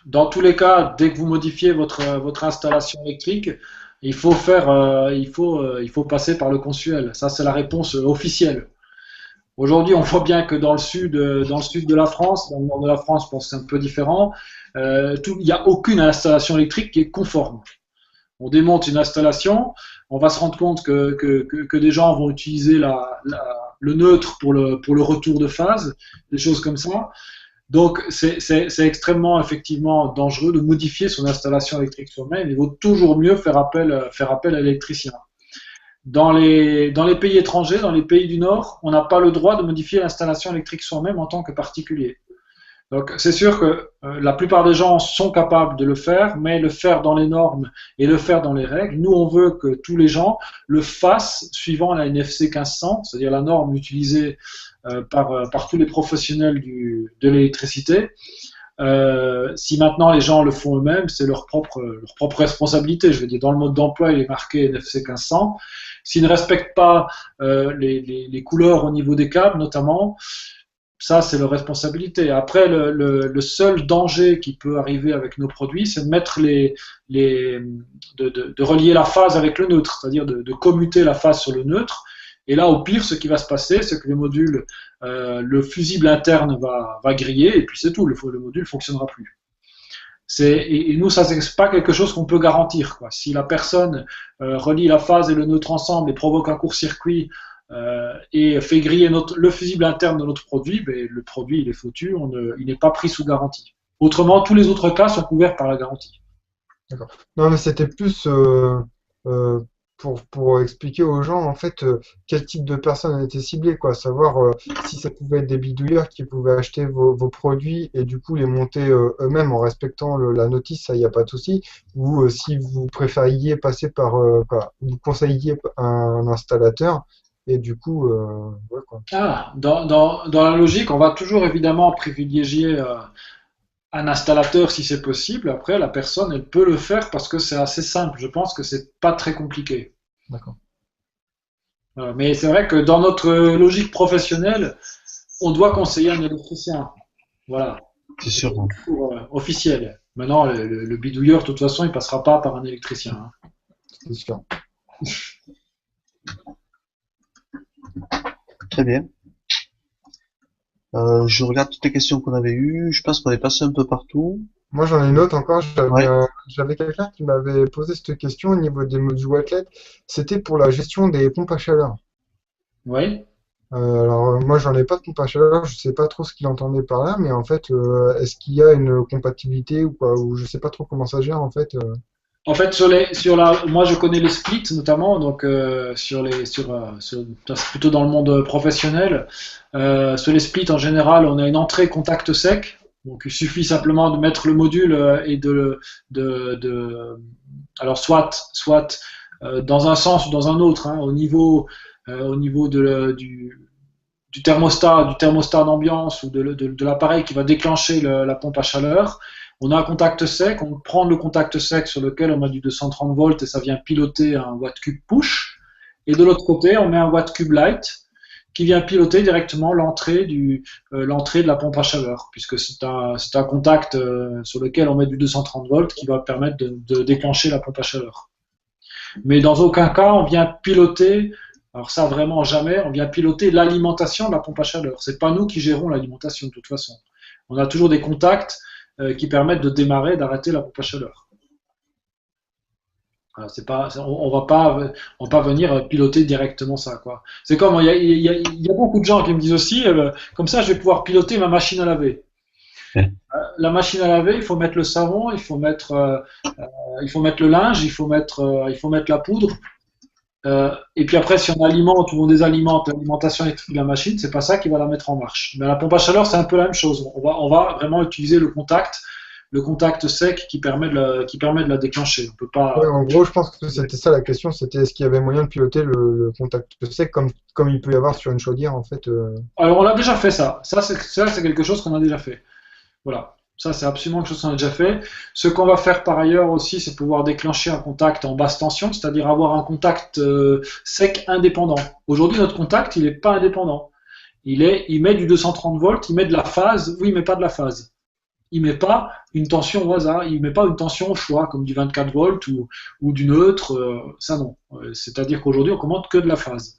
Dans tous les cas, dès que vous modifiez votre installation électrique, il faut passer par le consuel. Ça, c'est la réponse officielle. Aujourd'hui, on voit bien que dans le sud de la France, dans le nord de la France, je pense que c'est un peu différent. Il n'y a aucune installation électrique qui est conforme. On démonte une installation, on va se rendre compte que des gens vont utiliser le neutre pour le retour de phase, des choses comme ça. Donc, c'est extrêmement, effectivement, dangereux de modifier son installation électrique soi-même. Il vaut toujours mieux faire appel à l'électricien. Dans les pays étrangers, dans les pays du Nord, on n'a pas le droit de modifier l'installation électrique soi-même en tant que particulier. Donc, c'est sûr que la plupart des gens sont capables de le faire, mais le faire dans les normes et le faire dans les règles. Nous, on veut que tous les gens le fassent suivant la NFC 1500, c'est-à-dire la norme utilisée par tous les professionnels de l'électricité. Si maintenant les gens le font eux-mêmes, c'est leur propre responsabilité. Je veux dire, dans le mode d'emploi, il est marqué NFC 1500. S'ils ne respectent pas les couleurs au niveau des câbles, notamment, ça, c'est leur responsabilité. Après, le seul danger qui peut arriver avec nos produits, c'est de mettre de relier la phase avec le neutre, c'est-à-dire de commuter la phase sur le neutre. Et là, au pire, ce qui va se passer, c'est que le module, le fusible interne va griller, et puis c'est tout, le module ne fonctionnera plus. Et nous, ça, c'est pas quelque chose qu'on peut garantir, quoi. Si la personne relie la phase et le neutre ensemble et provoque un court-circuit, et fait griller le fusible interne de notre produit, ben, le produit il est foutu, il n'est pas pris sous garantie. Autrement, tous les autres cas sont couverts par la garantie. D'accord. Non, mais c'était plus pour expliquer aux gens en fait quel type de personnes étaient ciblées, quoi. Savoir si ça pouvait être des bidouilleurs qui pouvaient acheter vos produits et du coup les monter eux-mêmes en respectant la notice, ça y a pas de souci, ou si vous préfériez passer vous conseilliez un installateur. Et du coup, ouais, quoi. Dans la logique, on va toujours évidemment privilégier un installateur si c'est possible. Après, la personne, elle peut le faire parce que c'est assez simple. Je pense que c'est pas très compliqué. D'accord. Mais c'est vrai que dans notre logique professionnelle, on doit conseiller un électricien. Voilà. C'est sûr. Officiel. Maintenant, le bidouilleur, de toute façon, il passera pas par un électricien. Hein. C'est sûr. Très bien. Je regarde toutes les questions qu'on avait eues. Je pense qu'on est passé un peu partout. Moi, j'en ai une autre encore. Ouais. J'avais quelqu'un qui m'avait posé cette question au niveau des modules Wattlet. C'était pour la gestion des pompes à chaleur. Oui. Alors, moi, j'en ai pas de pompe à chaleur. Je sais pas trop ce qu'il entendait par là, mais en fait, est-ce qu'il y a une compatibilité ou quoi, ou je sais pas trop comment ça gère en fait. En fait, moi je connais les splits notamment, donc c'est plutôt dans le monde professionnel. Sur les splits en général, on a une entrée contact sec, donc il suffit simplement de mettre le module et alors soit dans un sens ou dans un autre, hein, au niveau du thermostat d'ambiance ou de l'appareil qui va déclencher la pompe à chaleur. On a un contact sec, on prend le contact sec sur lequel on met du 230 volts et ça vient piloter un watt-cube push. Et de l'autre côté, on met un watt-cube light qui vient piloter directement l'entrée de la pompe à chaleur, puisque c'est un contact sur lequel on met du 230 volts qui va permettre de déclencher la pompe à chaleur. Mais dans aucun cas, on vient piloter, alors ça vraiment jamais, on vient piloter l'alimentation de la pompe à chaleur. C'est pas nous qui gérons l'alimentation de toute façon. On a toujours des contacts qui permettent de démarrer, d'arrêter la pompe à chaleur. Alors, on va pas venir piloter directement ça, quoi. C'est comme il y a beaucoup de gens qui me disent aussi, comme ça, je vais pouvoir piloter ma machine à laver. La machine à laver, il faut mettre le savon, il faut mettre le linge, il faut mettre la poudre. Et puis après, si on alimente ou on désalimente l'alimentation électrique de la machine, c'est pas ça qui va la mettre en marche. Mais la pompe à chaleur, c'est un peu la même chose. On va vraiment utiliser le contact sec qui permet de la déclencher. On peut pas. Ouais, en gros, je pense que c'était ça la question. C'était est-ce qu'il y avait moyen de piloter le contact sec comme il peut y avoir sur une chaudière en fait. Alors on a déjà fait ça. Ça c'est quelque chose qu'on a déjà fait. Voilà. Ça, c'est absolument quelque chose qu'on a déjà fait. Ce qu'on va faire par ailleurs aussi, c'est pouvoir déclencher un contact en basse tension, c'est-à-dire avoir un contact sec indépendant. Aujourd'hui, notre contact, il n'est pas indépendant. Il met du 230 volts, il met de la phase, ou il met pas de la phase. Il met pas une tension au hasard, il met pas une tension au choix, comme du 24 volts ou du neutre, ça non. C'est-à-dire qu'aujourd'hui, on commande que de la phase.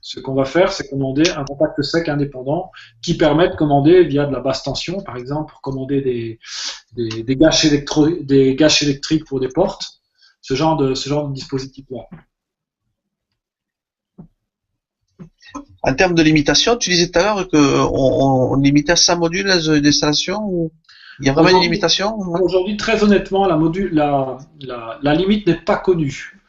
ce qu'on va faire, c'est commander un contact sec indépendant qui permet de commander via de la basse tension, par exemple, pour commander des gâches électriques pour des portes, ce genre de dispositif-là. En termes de limitation, tu disais tout à l'heure qu'on limitait à 100 modules d'installation ou il y a vraiment une limitation? Aujourd'hui, très honnêtement, la limite n'est pas connue.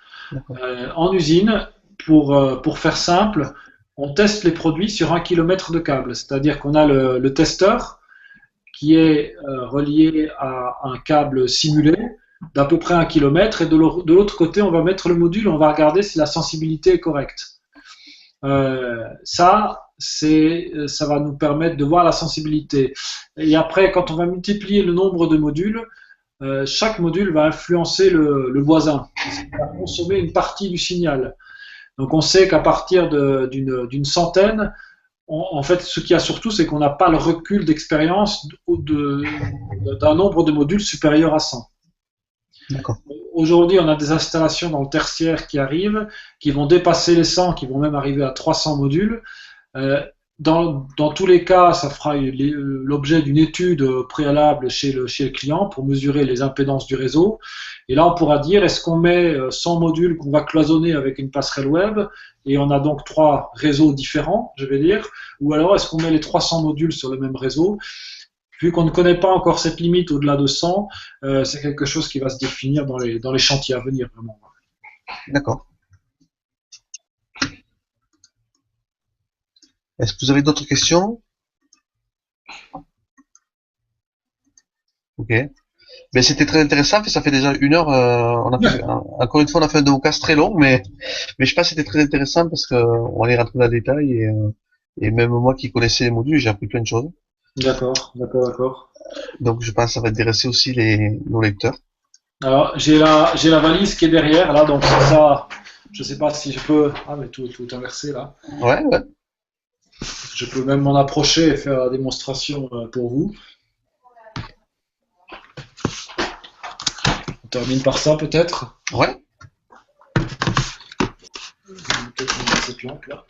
En usine, pour faire simple, on teste les produits sur 1 km de câble. C'est-à-dire qu'on a le testeur qui est relié à un câble simulé d'à peu près 1 km et de l'autre côté, on va mettre le module, on va regarder si la sensibilité est correcte. Ça va nous permettre de voir la sensibilité. Et après, quand on va multiplier le nombre de modules, chaque module va influencer le voisin. Il va consommer une partie du signal. Donc on sait qu'à partir d'une centaine, en fait, ce qu'il y a surtout, c'est qu'on n'a pas le recul d'expérience d'un nombre de modules supérieur à 100. D'accord. Aujourd'hui, on a des installations dans le tertiaire qui arrivent, qui vont dépasser les 100, qui vont même arriver à 300 modules. Dans tous les cas, ça fera l'objet d'une étude préalable chez le client pour mesurer les impédances du réseau. Et là, on pourra dire, est-ce qu'on met 100 modules qu'on va cloisonner avec une passerelle web, et on a donc 3 réseaux différents, je vais dire, ou alors est-ce qu'on met les 300 modules sur le même réseau? Vu qu'on ne connaît pas encore cette limite au-delà de 100, c'est quelque chose qui va se définir dans les chantiers à venir, vraiment. D'accord. Est-ce que vous avez d'autres questions? Ok. Ben, c'était très intéressant, ça fait déjà 1 heure. Encore une fois, on a fait un démocast très long, mais je pense que c'était très intéressant parce que on est rentré dans le détail et même moi qui connaissais les modules, j'ai appris plein de choses. D'accord. Donc je pense que ça va intéresser aussi nos lecteurs. Alors, j'ai la valise qui est derrière, là, donc c'est ça. Je sais pas si je peux. Ah, mais tout inversé, là. Ouais. Je peux même m'en approcher et faire la démonstration pour vous. On termine par ça, peut-être. Ouais. Peut-être mettre cette lampe, là.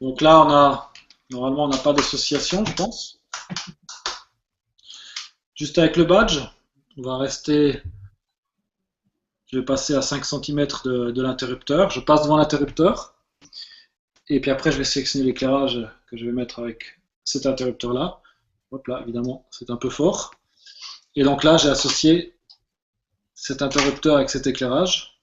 Donc là, normalement, on n'a pas d'association, je pense. Juste avec le badge, on va rester. Je vais passer à 5 cm de l'interrupteur. Je passe devant l'interrupteur. Et puis après, je vais sélectionner l'éclairage que je vais mettre avec cet interrupteur-là. Hop là, évidemment, c'est un peu fort. Et donc là, j'ai associé cet interrupteur avec cet éclairage.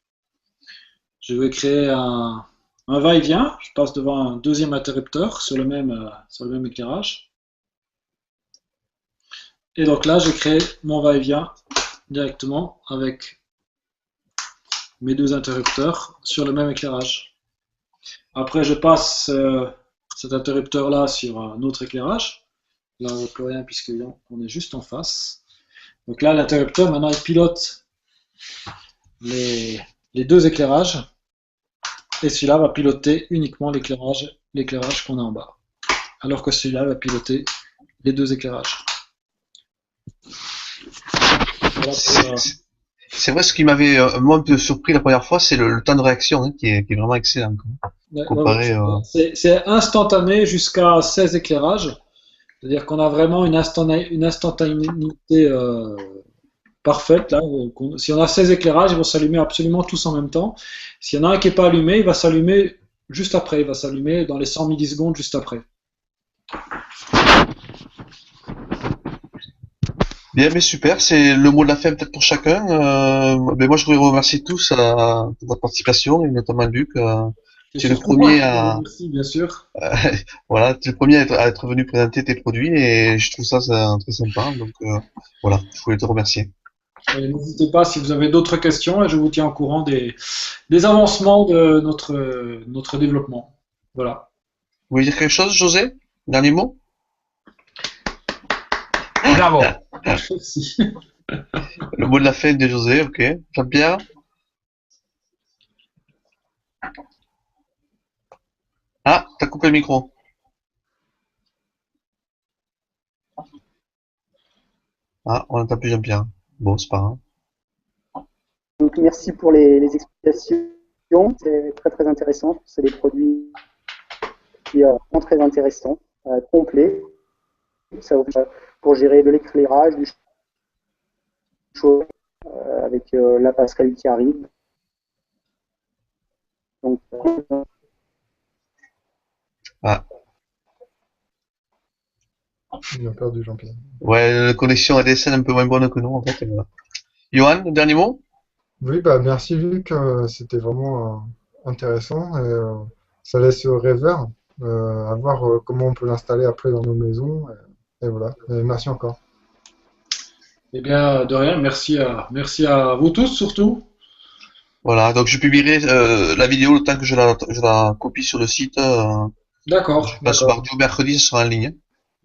Je vais créer un va-et-vient. Je passe devant un deuxième interrupteur sur le même éclairage. Et donc là, j'ai créé mon va-et-vient directement avec mes 2 interrupteurs sur le même éclairage. Après, je passe cet interrupteur-là sur un autre éclairage. Là, on ne voit plus rien puisqu'on est juste en face. Donc là, l'interrupteur, maintenant, il pilote les 2 éclairages. Et celui-là va piloter uniquement l'éclairage qu'on a en bas. Alors que celui-là va piloter les 2 éclairages. Voilà pour, C'est vrai, ce qui m'avait moi un peu surpris la première fois, c'est le temps de réaction qui est vraiment excellent. Comparé, c'est instantané jusqu'à 16 éclairages. C'est-à-dire qu'on a vraiment une instantanéité parfaite. Là. Si on a 16 éclairages, ils vont s'allumer absolument tous en même temps. S'il y en a un qui n'est pas allumé, il va s'allumer juste après. Il va s'allumer dans les 100 millisecondes juste après. Bien, mais super, c'est le mot de la fin peut-être pour chacun. Mais moi, je voudrais remercier tous pour votre participation, et notamment Luc. Tu es le premier Merci, bien sûr. voilà, tu es le premier à être venu présenter tes produits et je trouve ça très sympa. Donc voilà, je voulais te remercier. N'hésitez pas si vous avez d'autres questions et je vous tiens au courant des avancements de notre développement. Voilà. Vous voulez dire quelque chose, José? Dernier mot? Bravo. Merci. Le mot de la fin de José, ok. Jean-Pierre? Ah, t'as coupé le micro. Ah, on n'entend plus Jean-Pierre. Bon, c'est pas grave. Donc merci pour les explications. C'est très très intéressant. C'est des produits qui sont très intéressants, complets. Ça vous pour gérer de l'éclairage, du chaud, avec la passerelle qui arrive. Donc, Ah, On a perdu Jean-Pierre. ouais, la connexion ADSL un peu moins bonne que nous, en fait. Et voilà. Johan, le dernier mot? Oui, bah merci Luc, c'était vraiment intéressant et ça laisse rêveur à voir comment on peut l'installer après dans nos maisons. Et voilà. Et merci encore. Eh bien, de rien, merci à vous tous surtout. Voilà, donc je publierai la vidéo le temps que je la copie sur le site. Je D'accord, passe d'accord. mardi ou mercredi, ce sera en ligne.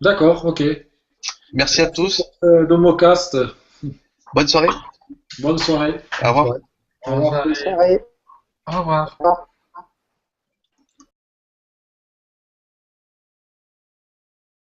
D'accord, ok. Merci à tous. Domocast, Bonne soirée. bonne soirée. Au revoir. Bonne soirée. Au revoir. bonne soirée. Au revoir. Au revoir.